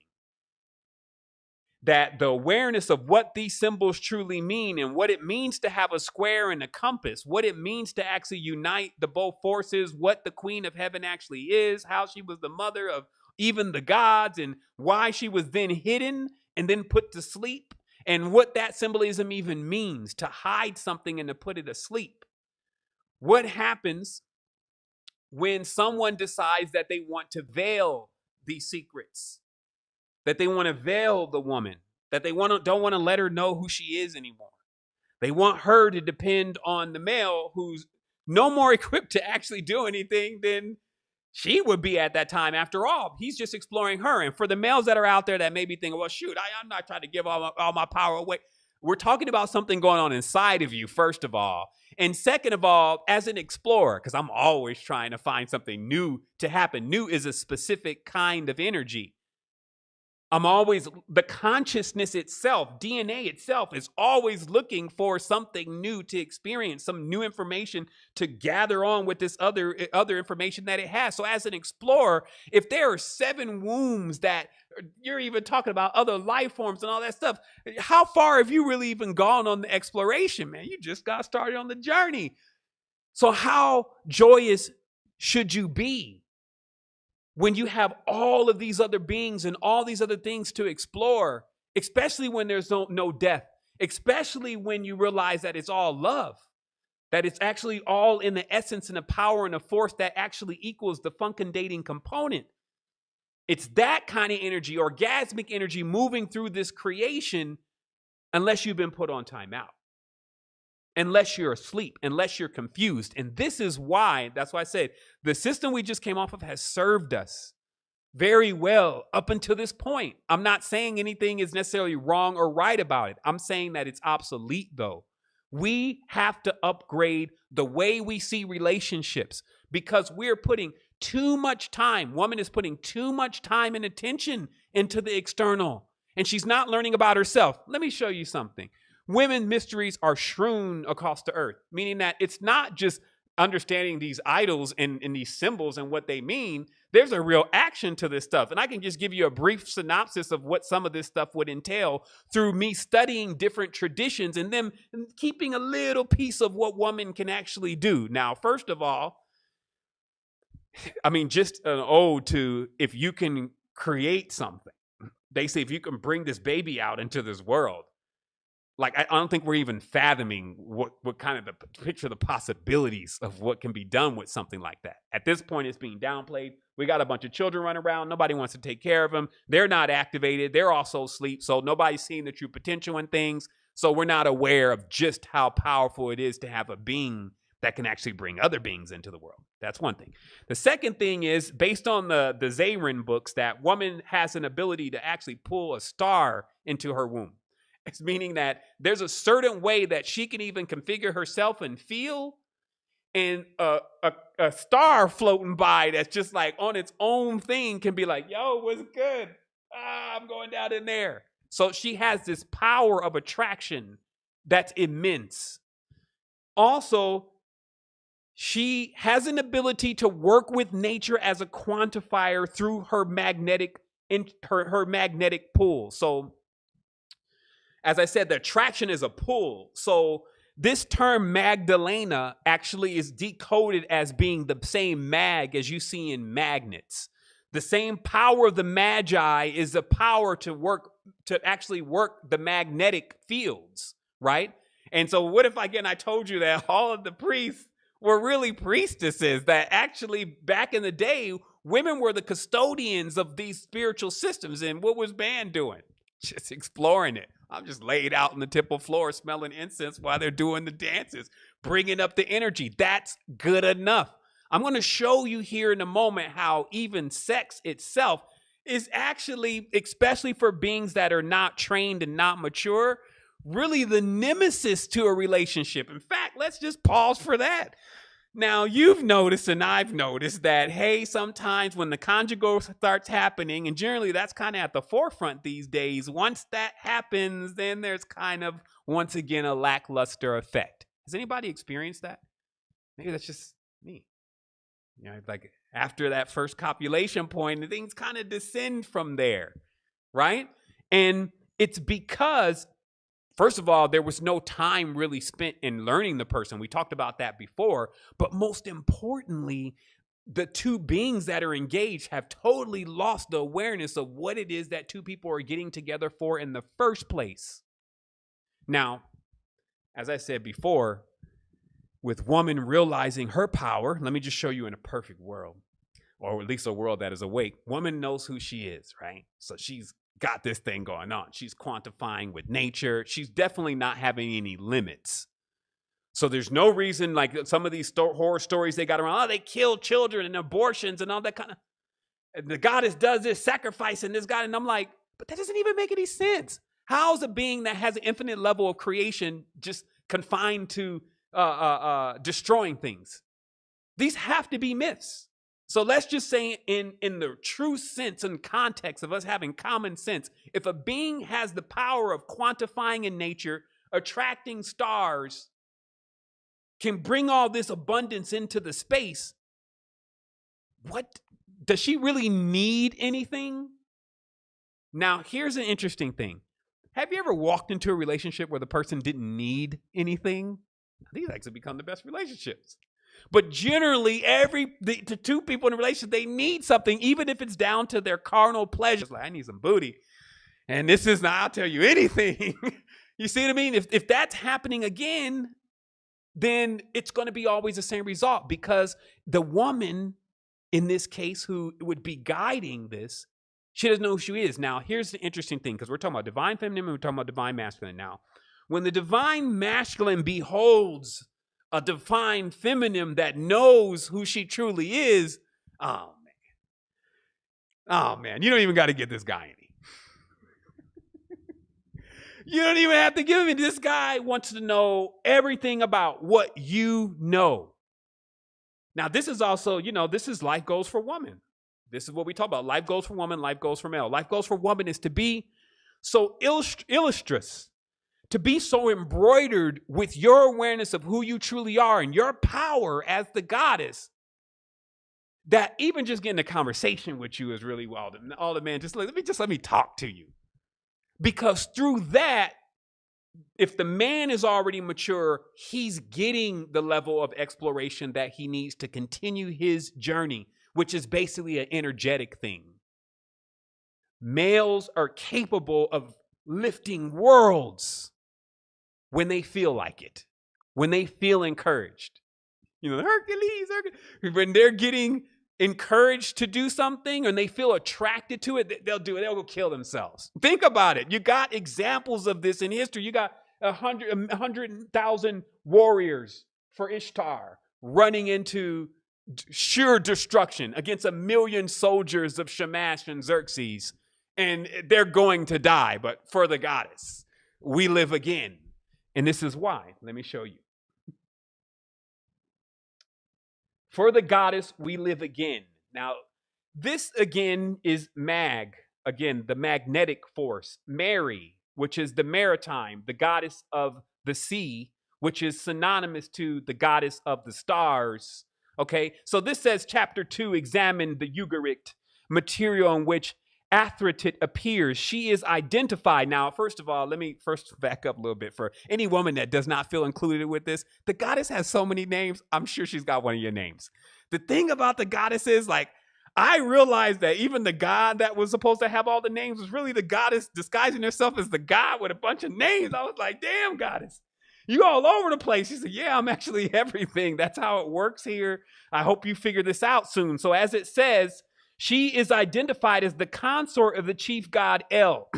That the awareness of what these symbols truly mean and what it means to have a square and a compass, what it means to actually unite the both forces, what the Queen of Heaven actually is, how she was the mother of even the gods, and why she was then hidden and then put to sleep, and what that symbolism even means, to hide something and to put it asleep. What happens when someone decides that they want to veil these secrets? That they want to veil the woman, that they don't want to let her know who she is anymore. They want her to depend on the male who's no more equipped to actually do anything than she would be at that time. After all, he's just exploring her. And for the males that are out there that may be thinking, well, shoot, I'm not trying to give all my power away. We're talking about something going on inside of you, first of all. And second of all, as an explorer, because I'm always trying to find something new to happen. New is a specific kind of energy. I'm always, the consciousness itself, DNA itself, is always looking for something new to experience, some new information to gather on with this other information that it has. So as an explorer, if there are 7 wombs that you're even talking about other life forms and all that stuff, how far have you really even gone on the exploration, man? You just got started on the journey. So how joyous should you be when you have all of these other beings and all these other things to explore, especially when there's no death, especially when you realize that it's all love, that it's actually all in the essence and the power and the force that actually equals the fecundating component. It's that kind of energy, orgasmic energy, moving through this creation, unless you've been put on timeout, unless you're asleep, unless you're confused. And this is why, that's why I said, the system we just came off of has served us very well up until this point. I'm not saying anything is necessarily wrong or right about it. I'm saying that it's obsolete, though. We have to upgrade the way we see relationships, because we're putting too much time. Woman is putting too much time and attention into the external, and she's not learning about herself. Let me show you something. Women mysteries are strewn across the earth, meaning that it's not just understanding these idols and these symbols and what they mean. There's a real action to this stuff. And I can just give you a brief synopsis of what some of this stuff would entail through me studying different traditions and them keeping a little piece of what woman can actually do. Now, first of all, I mean, just an ode to, if you can create something. They say if you can bring this baby out into this world, like, I don't think we're even fathoming what kind of the picture, the possibilities of what can be done with something like that. At this point, it's being downplayed. We got a bunch of children running around. Nobody wants to take care of them. They're not activated. They're also asleep. So nobody's seeing the true potential in things. So we're not aware of just how powerful it is to have a being that can actually bring other beings into the world. That's one thing. The second thing is, based on the Sevan books, that woman has an ability to actually pull a star into her womb. It's meaning that there's a certain way that she can even configure herself and feel, and a star floating by that's just like on its own thing can be like, yo, what's good? I'm going down in there. So she has this power of attraction that's immense. Also, she has an ability to work with nature as a quantifier through her magnetic pull. So, as I said, the attraction is a pull. So this term Magdalena actually is decoded as being the same mag as you see in magnets. The same power of the Magi is the power to actually work the magnetic fields, right? And so what if, again, I told you that all of the priests were really priestesses, that actually back in the day, women were the custodians of these spiritual systems. And what was man doing? Just exploring it. I'm just laid out on the temple floor smelling incense while they're doing the dances, bringing up the energy. That's good enough. I'm going to show you here in a moment how even sex itself is actually, especially for beings that are not trained and not mature, really the nemesis to a relationship. In fact, let's just pause for that. Now, you've noticed and I've noticed that, hey, sometimes when the conjugal starts happening, and generally that's kind of at the forefront these days, once that happens, then there's kind of, once again, a lackluster effect. Has anybody experienced that? Maybe that's just me. You know, like after that first copulation point, things kind of descend from there, right? And it's because, first of all, there was no time really spent in learning the person. We talked about that before. But most importantly, the two beings that are engaged have totally lost the awareness of what it is that two people are getting together for in the first place. Now, as I said before, with woman realizing her power, let me just show you in a perfect world, or at least a world that is awake. Woman knows who she is, right? So she's got this thing going on. She's quantifying with nature. She's definitely not having any limits. So there's no reason, like some of these horror stories they got around, they kill children and abortions and all that kind of, and the goddess does this sacrifice and this God, and I'm like, but that doesn't even make any sense. How's a being that has an infinite level of creation just confined to destroying things? These have to be myths. So let's just say in the true sense and context of us having common sense, if a being has the power of quantifying in nature, attracting stars, can bring all this abundance into the space, what does she really need anything? Now, here's an interesting thing. Have you ever walked into a relationship where the person didn't need anything? These actually become the best relationships. But generally, the two people in a relationship, they need something, even if it's down to their carnal pleasures. Like, I need some booty. And this is not, I'll tell you anything. You see what I mean? If that's happening again, then it's going to be always the same result, because the woman, in this case, who would be guiding this, she doesn't know who she is. Now, here's the interesting thing, because we're talking about divine feminine and we're talking about divine masculine now. When the divine masculine beholds a divine feminine that knows who she truly is, oh man, you don't even got to get this guy any. You don't even have to give him. This guy wants to know everything about what you know. Now, this is also, this is life goals for woman. This is what we talk about. Life goals for woman, life goals for male. Life goals for woman is to be so illustrious, to be so embroidered with your awareness of who you truly are and your power as the goddess, that even just getting a conversation with you is really wild. And all the man, let me talk to you. Because through that, if the man is already mature, he's getting the level of exploration that he needs to continue his journey, which is basically an energetic thing. Males are capable of lifting worlds when they feel like it, when they feel encouraged. Hercules, when they're getting encouraged to do something and they feel attracted to it, they'll do it. They'll go kill themselves. Think about it. You got examples of this in history. You got 100,000 warriors for Ishtar, running into sure destruction against 1,000,000 soldiers of Shamash and Xerxes. And they're going to die, but for the goddess, we live again. And this is why. Let me show you. For the goddess, we live again. Now, this again is Mag, again, the magnetic force. Mary, which is the maritime, the goddess of the sea, which is synonymous to the goddess of the stars. Okay, so this says chapter 2, examine the Ugarit material in which Aphrodite appears. She is identified. Now, first of all, let me first back up a little bit for any woman that does not feel included with this. The goddess has so many names. I'm sure she's got one of your names. The thing about the goddess is, like, I realized that even the god that was supposed to have all the names was really the goddess disguising herself as the god with a bunch of names. I was like, damn, goddess, you all over the place. She said, yeah, I'm actually everything. That's how it works here. I hope you figure this out soon. So as it says, she is identified as the consort of the chief god El,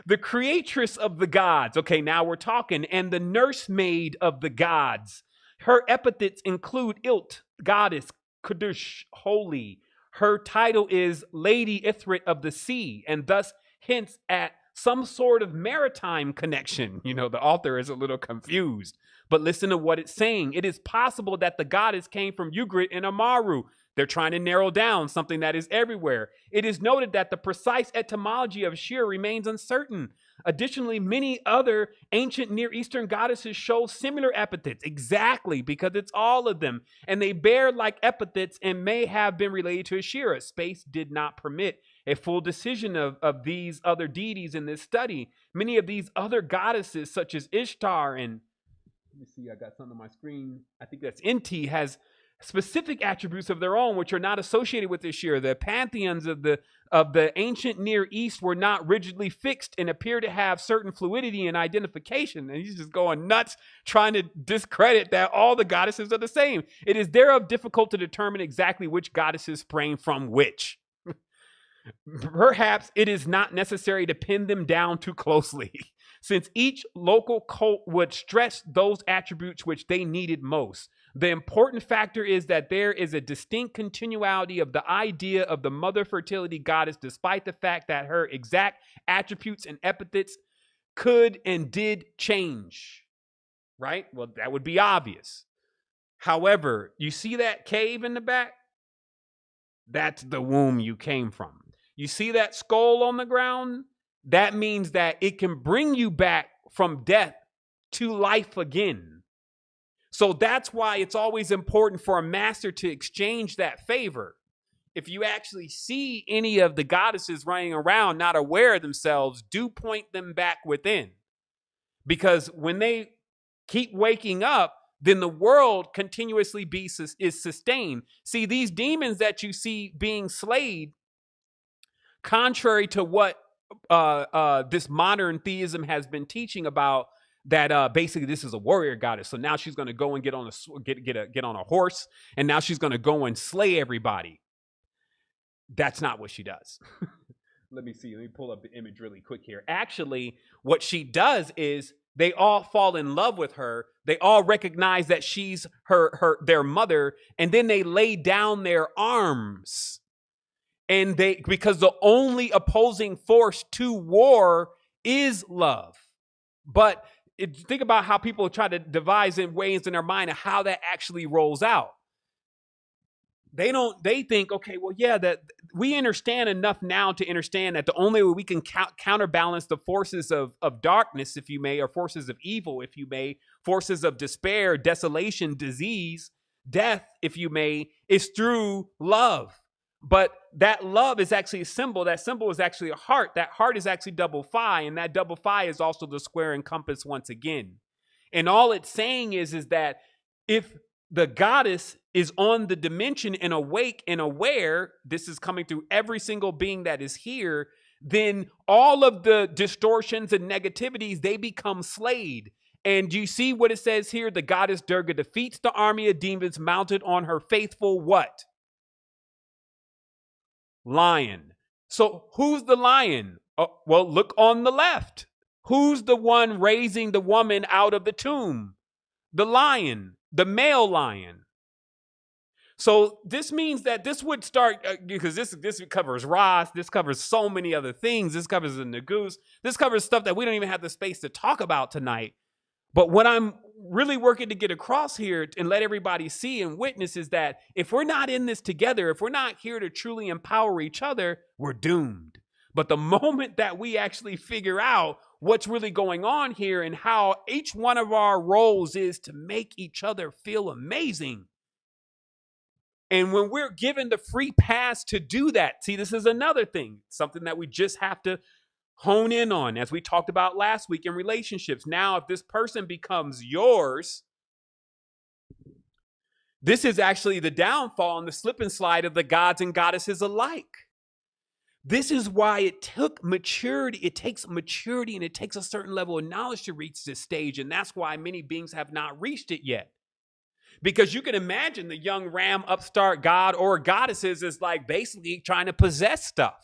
the creatress of the gods. Okay, now we're talking. And the nursemaid of the gods. Her epithets include Ilt, goddess, Kadush, holy. Her title is Lady Ithrit of the Sea, and thus hints at some sort of maritime connection. You know, the author is a little confused. But listen to what it's saying. It is possible that the goddess came from Ugrit and Amaru. They're trying to narrow down something that is everywhere. It is noted that the precise etymology of Shir remains uncertain. Additionally, many other ancient Near Eastern goddesses show similar epithets. Exactly, because it's all of them. And they bear like epithets and may have been related to Ashera. Space did not permit a full decision of these other deities in this study. Many of these other goddesses, such as Ishtar and, let me see, I got something on my screen. I think that's Inti, has specific attributes of their own which are not associated with this year. The pantheons of the ancient Near East were not rigidly fixed and appear to have certain fluidity and identification. And he's just going nuts trying to discredit that all the goddesses are the same. It is thereof difficult to determine exactly which goddesses sprang from which. Perhaps it is not necessary to pin them down too closely, since each local cult would stress those attributes which they needed most. The important factor is that there is a distinct continuity of the idea of the mother fertility goddess, despite the fact that her exact attributes and epithets could and did change. Right? Well, that would be obvious. However, you see that cave in the back? That's the womb you came from. You see that skull on the ground? That means that it can bring you back from death to life again. So that's why it's always important for a master to exchange that favor. If you actually see any of the goddesses running around not aware of themselves, do point them back within. Because when they keep waking up, then the world continuously is sustained. See, these demons that you see being slayed, contrary to what this modern theism has been teaching about, that basically this is a warrior goddess. So now she's going to go and get on a horse, and now she's going to go and slay everybody. That's not what she does. Let me see. Let me pull up the image really quick here. Actually, what she does is they all fall in love with her. They all recognize that she's their mother, and then they lay down their arms. And because the only opposing force to war is love. But think about how people try to devise in ways in their mind of how that actually rolls out. They think, okay, well, yeah, that we understand enough now to understand that the only way we can counterbalance the forces of darkness, if you may, or forces of evil, if you may, forces of despair, desolation, disease, death, if you may, is through love. But that love is actually a symbol. That symbol is actually a heart. That heart is actually double phi, and that double phi is also the square and compass once again. And all it's saying is that if the goddess is on the dimension and awake and aware, this is coming through every single being that is here, then all of the distortions and negativities, they become slayed. And you see what it says here? The goddess Durga defeats the army of demons mounted on her faithful what? Lion. So who's the lion? Well, look on the left. Who's the one raising the woman out of the tomb? the lion, the male lion. So this means that this would start because this covers Ross, this covers so many other things. This covers the Nagus, this covers stuff that we don't even have the space to talk about tonight. But what I'm really working to get across here and let everybody see and witness is that if we're not in this together, if we're not here to truly empower each other, we're doomed. But the moment that we actually figure out what's really going on here and how each one of our roles is to make each other feel amazing. And when we're given the free pass to do that, see, this is another thing, something that we just have to hone in on, as we talked about last week in relationships. Now, if this person becomes yours, this is actually the downfall and the slip and slide of the gods and goddesses alike. This is why it took maturity. It takes maturity and it takes a certain level of knowledge to reach this stage. And that's why many beings have not reached it yet. Because you can imagine the young ram upstart god or goddesses is like basically trying to possess stuff.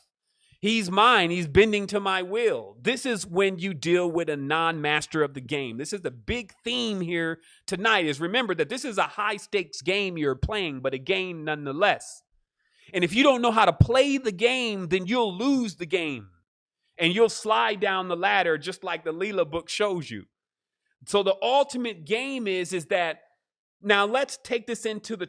He's mine. He's bending to my will. This is when you deal with a non-master of the game. This is the big theme here tonight, is remember that this is a high stakes game you're playing, but a game nonetheless. And if you don't know how to play the game, then you'll lose the game and you'll slide down the ladder just like the Leela book shows you. So the ultimate game is that now let's take this into the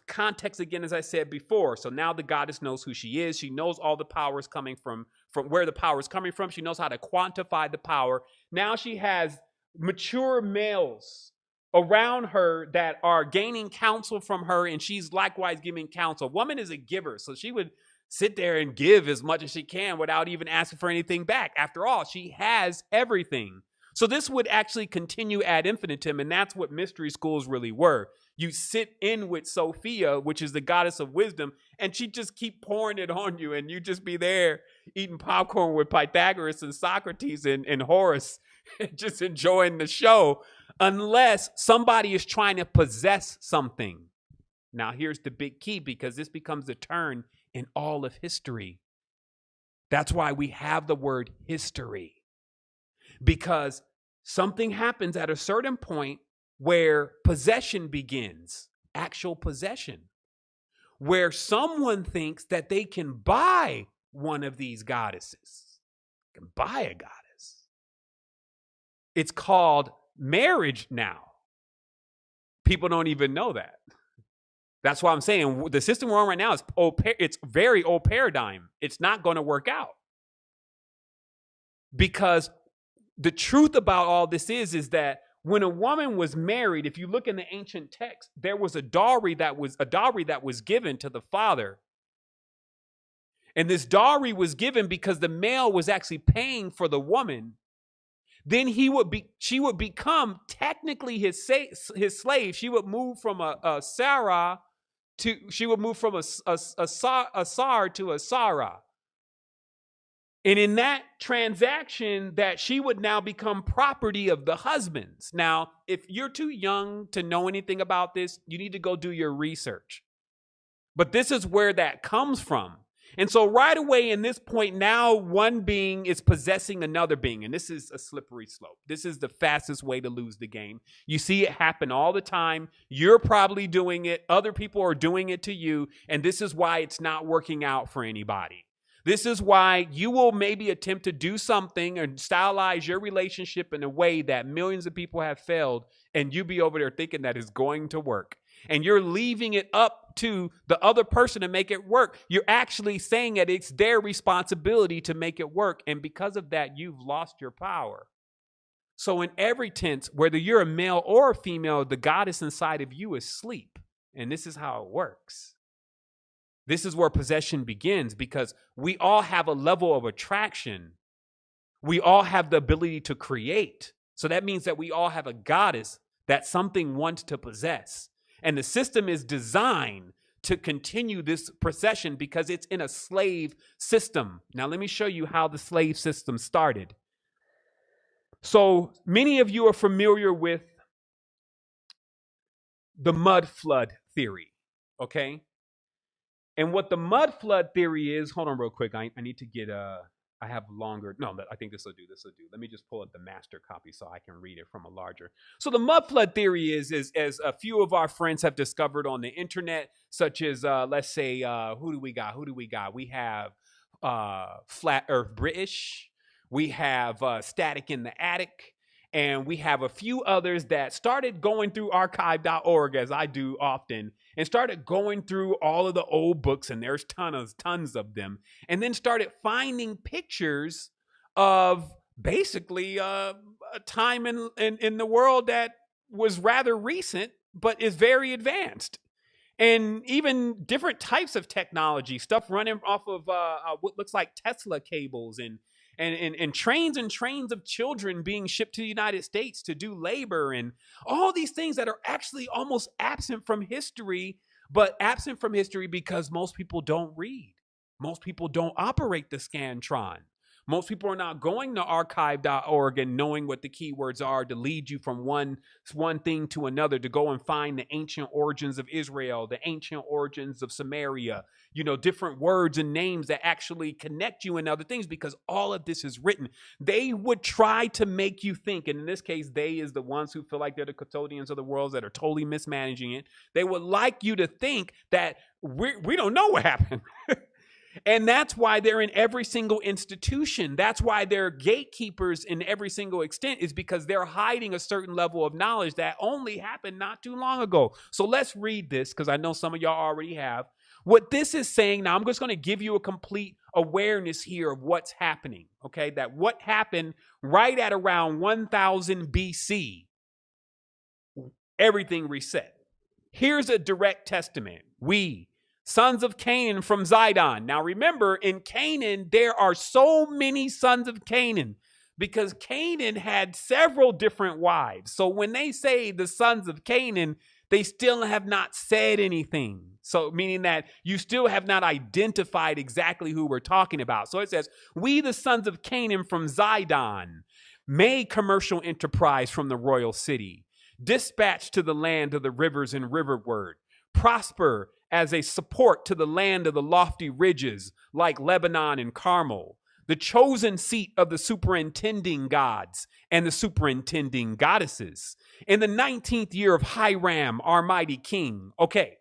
context again, as I said before. So now the goddess knows who she is. She knows all the power is coming from where the power is coming from. She knows how to quantify the power. Now she has mature males around her that are gaining counsel from her, and she's likewise giving counsel. Woman is a giver, so she would sit there and give as much as she can without even asking for anything back. After all, she has everything. So this would actually continue ad infinitum, and that's what mystery schools really were. You sit in with Sophia, which is the goddess of wisdom, and she just keep pouring it on you, and you just be there eating popcorn with Pythagoras and Socrates and Horace, just enjoying the show, unless somebody is trying to possess something. Now, here's the big key, because this becomes a turn in all of history. That's why we have the word history. Because something happens at a certain point where possession begins, actual possession, where someone thinks that they can buy one of these goddesses, can buy a goddess. It's called marriage now. People don't even know that. That's why I'm saying the system we're on right now is it's very old paradigm. It's not going to work out. Because the truth about all this is that when a woman was married, if you look in the ancient text, there was a dowry that was given to the father. And this dowry was given because the male was actually paying for the woman. Then she would become technically his slave. She would move from a Sarah she would move from a Sar to a Sarah. And in that transaction, that she would now become property of the husbands. Now, if you're too young to know anything about this, you need to go do your research. But this is where that comes from. And so right away in this point, now one being is possessing another being. And this is a slippery slope. This is the fastest way to lose the game. You see it happen all the time. You're probably doing it. Other people are doing it to you. And this is why it's not working out for anybody. This is why you will maybe attempt to do something or stylize your relationship in a way that millions of people have failed, and you be over there thinking that it's going to work. And you're leaving it up to the other person to make it work. You're actually saying that it's their responsibility to make it work. And because of that, you've lost your power. So in every tense, whether you're a male or a female, the goddess inside of you is asleep. And this is how it works. This is where possession begins, because we all have a level of attraction. We all have the ability to create. So that means that we all have a goddess that something wants to possess. And the system is designed to continue this procession because it's in a slave system. Now, let me show you how the slave system started. So many of you are familiar with the mud flood theory, okay? And what the mud flood theory is, hold on real quick. I need to get I have longer. No, I think this will do. This will do. Let me just pull up the master copy so I can read it from a larger. So the mud flood theory is as a few of our friends have discovered on the internet, such as let's say who do we got? Who do we got? We have Flat Earth British. We have Static in the Attic. And we have a few others that started going through archive.org, as I do often, and started going through all of the old books, and there's tons of them, and then started finding pictures of basically a time in the world that was rather recent, but is very advanced. And even different types of technology, stuff running off of what looks like Tesla cables, and trains and trains of children being shipped to the United States to do labor, and all these things that are actually almost absent from history, but absent from history because most people don't read. Most people don't operate the Scantron. Most people are not going to archive.org and knowing what the keywords are to lead you from one thing to another, to go and find the ancient origins of Israel, the ancient origins of Samaria, different words and names that actually connect you and other things, because all of this is written. They would try to make you think, and in this case, they is the ones who feel like they're the custodians of the world that are totally mismanaging it. They would like you to think that we don't know what happened. And that's why they're in every single institution. That's why they're gatekeepers in every single extent, is because they're hiding a certain level of knowledge that only happened not too long ago. So let's read this, because I know some of y'all already have. What this is saying, now I'm just going to give you a complete awareness here of what's happening, okay? That what happened right at around 1000 BC, everything reset. Here's a direct testament. We, sons of Canaan from Zidon. Now remember, in Canaan, there are so many sons of Canaan because Canaan had several different wives. So when they say the sons of Canaan, they still have not said anything. So meaning that you still have not identified exactly who we're talking about. So it says, we, the sons of Canaan from Zidon, made commercial enterprise from the royal city, dispatched to the land of the rivers and riverward, prosper as a support to the land of the lofty ridges like Lebanon and Carmel, the chosen seat of the superintending gods and the superintending goddesses, in the 19th year of Hiram, our mighty king. Okay,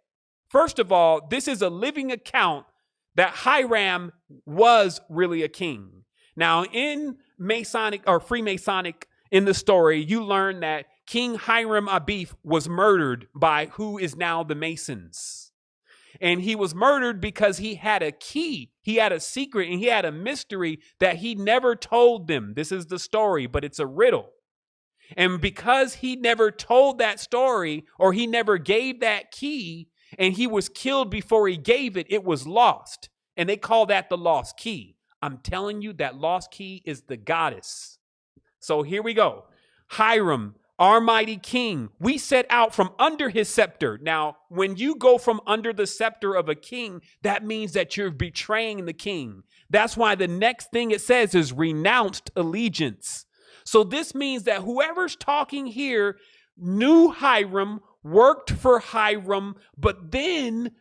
first of all, this is a living account that Hiram was really a king. Now, in Masonic or Freemasonic, in the story, you learn that King Hiram Abiff was murdered by who is now the Masons. And he was murdered because he had a key, he had a secret, and he had a mystery that he never told them. This is the story, but it's a riddle. And because he never told that story, or he never gave that key, and he was killed before he gave it, it was lost. And they call that the lost key. I'm telling you, that lost key is the goddess. So here we go. Hiram, our mighty king, we set out from under his scepter. Now, when you go from under the scepter of a king, that means that you're betraying the king. That's why the next thing it says is renounced allegiance. So this means that whoever's talking here knew Hiram, worked for Hiram, but then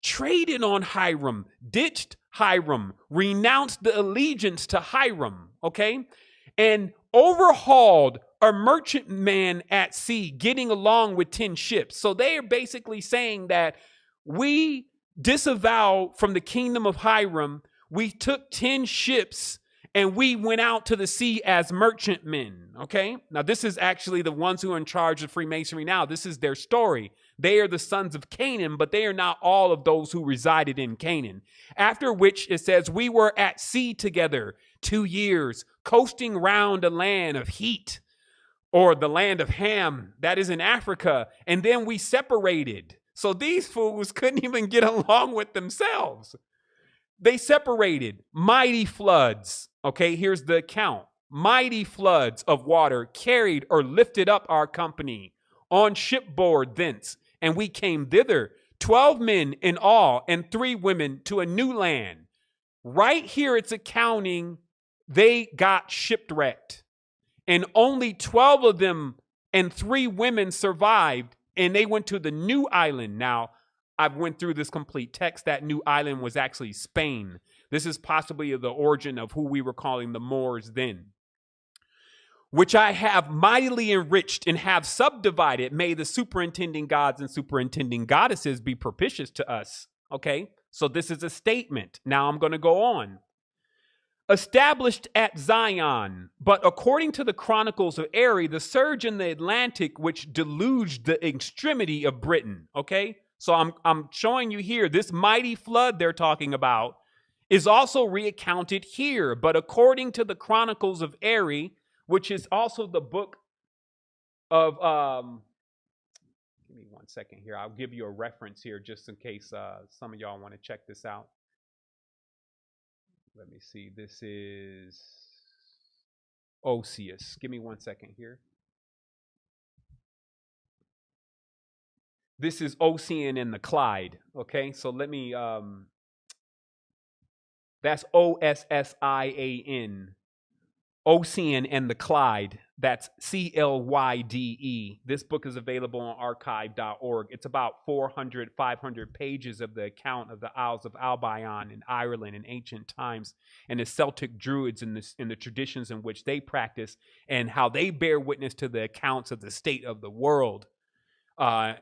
traded on Hiram, ditched Hiram, renounced the allegiance to Hiram, okay? And overhauled a merchantman at sea getting along with 10 ships. So they are basically saying that we disavow from the kingdom of Hiram. We took 10 ships and we went out to the sea as merchantmen. Okay. Now this is actually the ones who are in charge of Freemasonry now. This is their story. They are the sons of Canaan, but they are not all of those who resided in Canaan. After which it says, we were at sea together 2 years, coasting round a land of heat, or the land of Ham, that is in Africa, and then we separated. So these fools couldn't even get along with themselves. They separated. Mighty floods. Okay, here's the account. Mighty floods of water carried or lifted up our company on shipboard thence, and we came thither, 12 men in all, and 3 women, to a new land. Right here it's accounting they got shipwrecked. And only 12 of them and 3 women survived, and they went to the new island. Now, I've went through this complete text. That new island was actually Spain. This is possibly the origin of who we were calling the Moors then. Which I have mightily enriched and have subdivided. May the superintending gods and superintending goddesses be propitious to us. Okay, so this is a statement. Now I'm going to go on. Established at Zion, but according to the Chronicles of Erie, the surge in the Atlantic, which deluged the extremity of Britain. Okay, so I'm showing you here, this mighty flood they're talking about is also recounted here. But according to the Chronicles of Erie, which is also the book of, give me 1 second here. I'll give you a reference here just in case some of y'all want to check this out. Let me see. This is Osius. Give me 1 second here. This is Ossian and the Clyde. Okay, so let me, that's Ossian. Ossian and the Clyde. That's Clyde. This book is available on archive.org. It's about 400, 500 pages of the account of the Isles of Albion in Ireland in ancient times, and the Celtic Druids in the traditions in which they practice, and how they bear witness to the accounts of the state of the world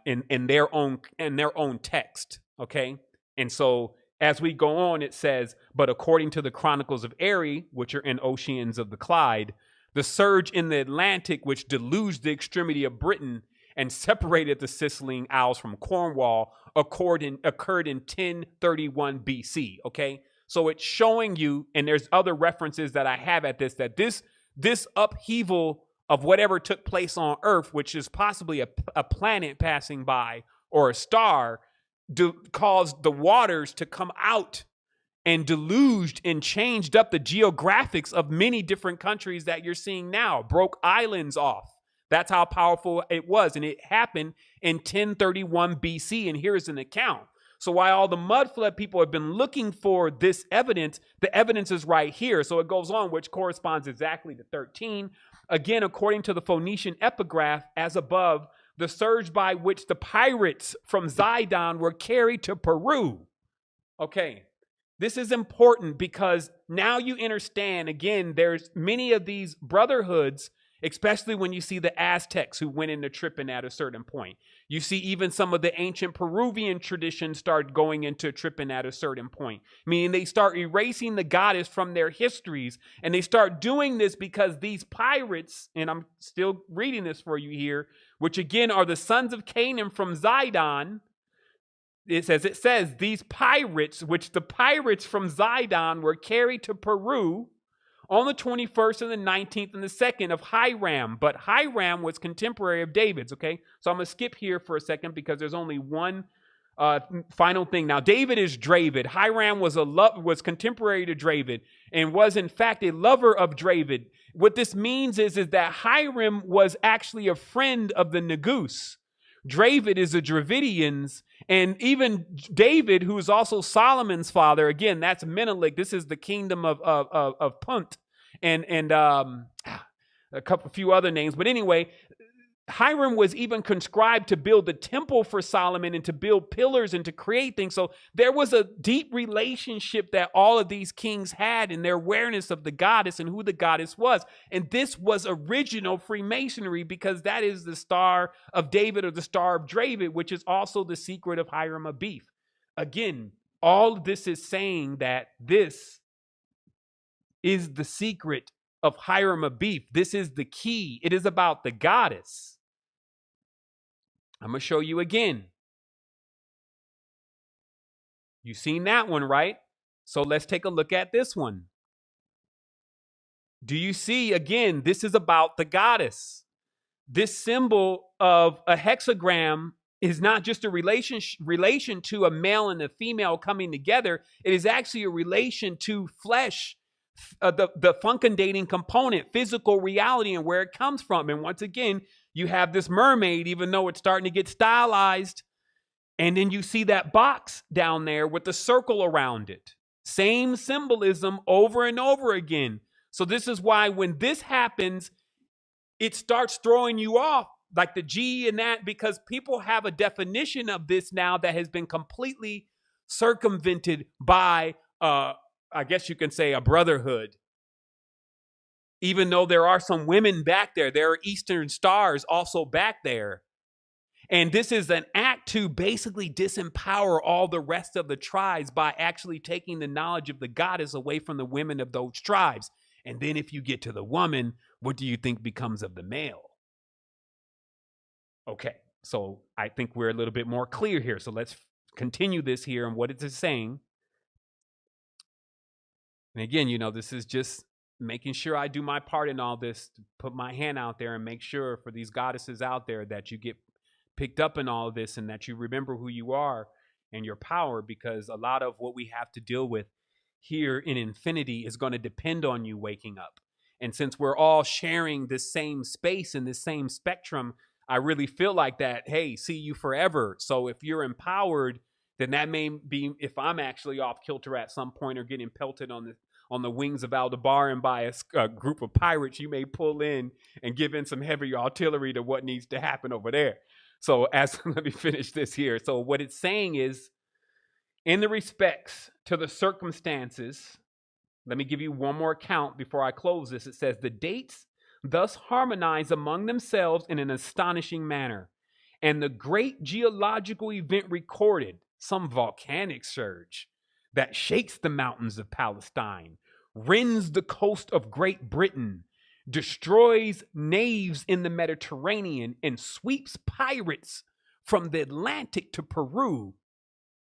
in their own text. Okay, and so as we go on, it says, but according to the Chronicles of Erie, which are in Oceans of the Clyde, the surge in the Atlantic, which deluged the extremity of Britain and separated the Sicilian Isles from Cornwall, occurred in 1031 BC. Okay, so it's showing you, and there's other references that I have at this, that this upheaval of whatever took place on Earth, which is possibly a planet passing by or a star, caused the waters to come out and deluged and changed up the geographics of many different countries that you're seeing now, broke islands off. That's how powerful it was. And it happened in 1031 BC. And here's an account. So while all the mud flood people have been looking for this evidence, the evidence is right here. So it goes on, which corresponds exactly to 13. Again, according to the Phoenician epigraph, as above, the surge by which the pirates from Zidon were carried to Peru. Okay, this is important because now you understand, again, there's many of these brotherhoods, especially when you see the Aztecs who went into tripping at a certain point. You see even some of the ancient Peruvian traditions start going into tripping at a certain point, meaning they start erasing the goddess from their histories, and they start doing this because these pirates, and I'm still reading this for you here, which again are the sons of Canaan from Zidon. It says, these pirates, which the pirates from Zidon were carried to Peru on the 21st and the 19th and the 2nd of Hiram. But Hiram was contemporary of David's, okay? So I'm going to skip here for a second because there's only one final thing. Now, David is Dravid. Hiram was contemporary to Dravid and was, in fact, a lover of Dravid. What this means is that Hiram was actually a friend of the Negus. Dravid is the Dravidians, and even David, who is also Solomon's father, again, that's Menelik. This is the kingdom of Punt, and a few other names. But anyway, Hiram was even conscribed to build the temple for Solomon and to build pillars and to create things. So there was a deep relationship that all of these kings had in their awareness of the goddess and who the goddess was. And this was original Freemasonry because that is the Star of David or the Star of David, which is also the secret of Hiram Abiff. Again, all of this is saying that this is the secret of Hiram Abiff. This is the key. It is about the goddess. I'm going to show you again. You've seen that one, right? So let's take a look at this one. Do you see, again, this is about the goddess. This symbol of a hexagram is not just a relation to a male and a female coming together. It is actually a relation to flesh, the funkendating component, physical reality, and where it comes from. And once again, you have this mermaid, even though it's starting to get stylized. And then you see that box down there with the circle around it. Same symbolism over and over again. So this is why when this happens, it starts throwing you off, like the G and that, because people have a definition of this now that has been completely circumvented by I guess you can say, a brotherhood. Even though there are some women back there, there are Eastern stars also back there. And this is an act to basically disempower all the rest of the tribes by actually taking the knowledge of the goddess away from the women of those tribes. And then if you get to the woman, what do you think becomes of the male? Okay, so I think we're a little bit more clear here. So let's continue this here and what it is saying. And again, this is just making sure I do my part in all this, to put my hand out there and make sure for these goddesses out there that you get picked up in all of this and that you remember who you are and your power, because a lot of what we have to deal with here in infinity is going to depend on you waking up. And since we're all sharing this same space and this same spectrum, I really feel like that, hey, see you forever. So if you're empowered, then that may be, if I'm actually off kilter at some point or getting pelted on the wings of Aldebaran by a group of pirates, you may pull in and give in some heavy artillery to what needs to happen over there. So let me finish this here. So what it's saying is, in the respects to the circumstances, let me give you one more account before I close this. It says, the dates thus harmonize among themselves in an astonishing manner. And the great geological event recorded, some volcanic surge that shakes the mountains of Palestine, rends the coast of Great Britain, destroys navies in the Mediterranean, and sweeps pirates from the Atlantic to Peru,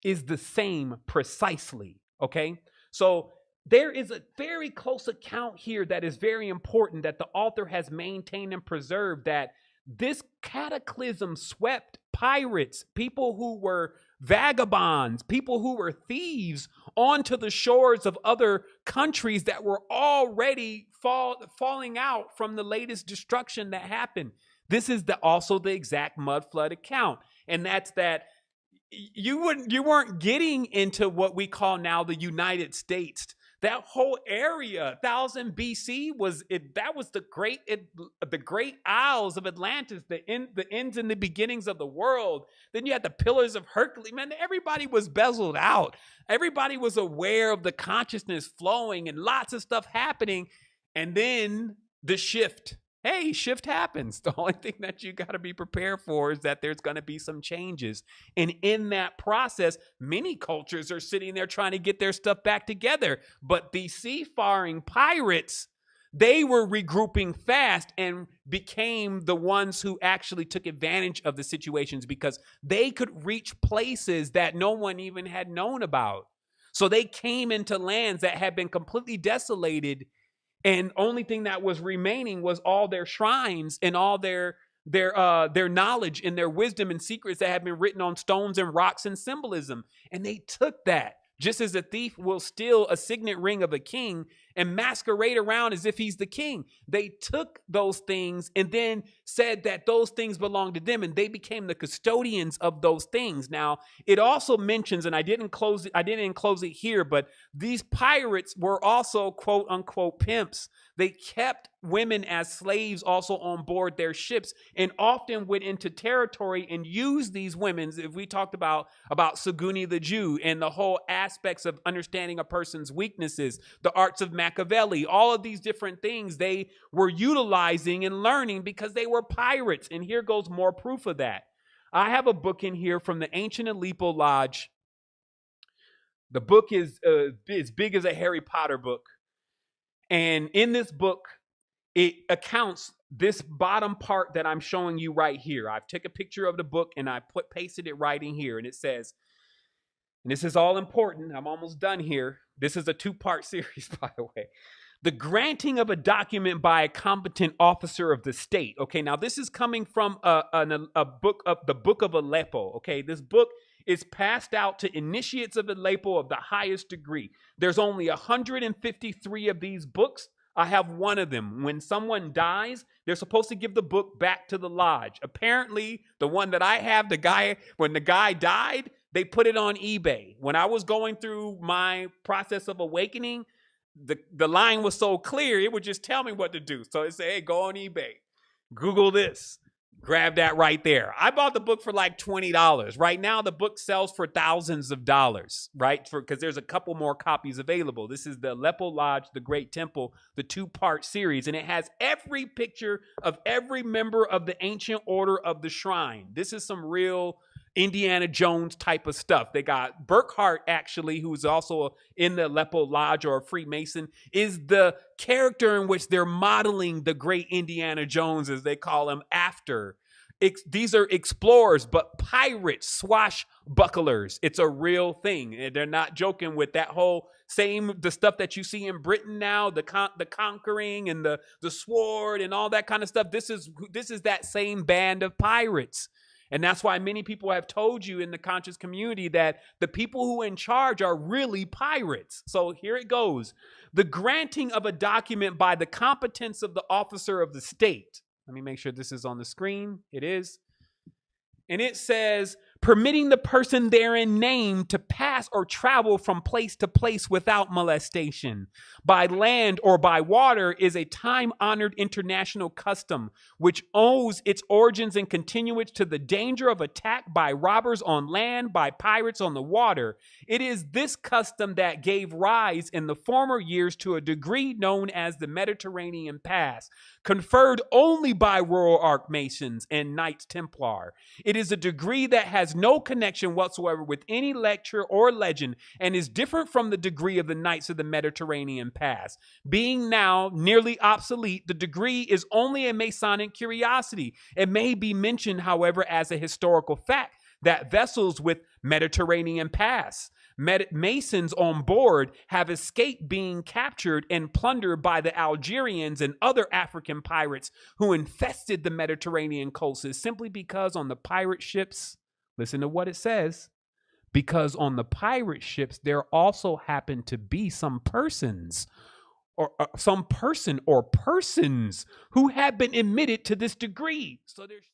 is the same precisely. Okay, so there is a very close account here that is very important that the author has maintained and preserved, that this cataclysm swept pirates, people who were vagabonds, people who were thieves, onto the shores of other countries that were already falling out from the latest destruction that happened. This is also the exact mud flood account. And that's that you weren't getting into what we call now the United States. That whole area, 1000 BC, that was the great Isles of Atlantis, the ends and the beginnings of the world. Then you had the Pillars of Hercules. Man, everybody was bezeled out. Everybody was aware of the consciousness flowing and lots of stuff happening. And then the shift. Hey, shift happens. The only thing that you got to be prepared for is that there's going to be some changes. And in that process, many cultures are sitting there trying to get their stuff back together. But the seafaring pirates, they were regrouping fast and became the ones who actually took advantage of the situations because they could reach places that no one even had known about. So they came into lands that had been completely desolated, and only thing that was remaining was all their shrines and all their knowledge and their wisdom and secrets that had been written on stones and rocks and symbolism. And they took that, just as a thief will steal a signet ring of a king and masquerade around as if he's the king. They took those things and then said that those things belonged to them, and they became the custodians of those things. Now, it also mentions, and I didn't enclose it here, but these pirates were also quote unquote pimps. They kept women as slaves also on board their ships, and often went into territory and used these women. If we talked about Saguni the Jew and the whole aspects of understanding a person's weaknesses, the arts of Machiavelli, all of these different things they were utilizing and learning because they were pirates. And here goes more proof of that. I have a book in here from the Ancient Aleppo Lodge. The book is as big as a Harry Potter book. And in this book, it accounts this bottom part that I'm showing you right here. I've taken a picture of the book and I pasted it right in here. And it says, and this is all important, I'm almost done here. This is a 2-part series, by the way. The granting of a document by a competent officer of the state. Okay, now this is coming from a book of the Book of Aleppo. Okay, this book is passed out to initiates of Aleppo of the highest degree. There's only 153 of these books. I have one of them. When someone dies, they're supposed to give the book back to the lodge. Apparently, the one that I have, when the guy died, they put it on eBay. When I was going through my process of awakening, the line was so clear, it would just tell me what to do. So it said, hey, go on eBay, Google this, Grab that right there. I bought the book for like $20. Right now, the book sells for thousands of dollars, right? Because there's a couple more copies available. This is the Aleppo Lodge, the Great Temple, the 2-part series, and it has every picture of every member of the ancient order of the shrine. This is some real Indiana Jones type of stuff. They got Burkhart, actually, who's also in the Aleppo Lodge or a Freemason, is the character in which they're modeling the great Indiana Jones, as they call him, after. These are explorers, but pirates, swashbucklers. It's a real thing. And they're not joking with that whole the stuff that you see in Britain now, the conquering and the sword and all that kind of stuff. This is that same band of pirates. And that's why many people have told you in the conscious community that the people who are in charge are really pirates. So here it goes. The granting of a document by the competence of the officer of the state. Let me make sure this is on the screen. It is. And it says, permitting the person therein named to pass or travel from place to place without molestation by land or by water is a time-honored international custom which owes its origins and continuance to the danger of attack by robbers on land, by pirates on the water. It is this custom that gave rise in the former years to a degree known as the Mediterranean Pass, conferred only by Royal Archmasons and Knights Templar. It is a degree that has no connection whatsoever with any lecture or legend and is different from the degree of the Knights of the Mediterranean Pass. Being now nearly obsolete, the degree is only a Masonic curiosity. It may be mentioned, however, as a historical fact that vessels with Mediterranean Pass Masons on board have escaped being captured and plundered by the Algerians and other African pirates who infested the Mediterranean coasts simply because on the pirate ships, listen to what it says, because on the pirate ships there also happened to be some persons or some person or persons who had been admitted to this degree. So there's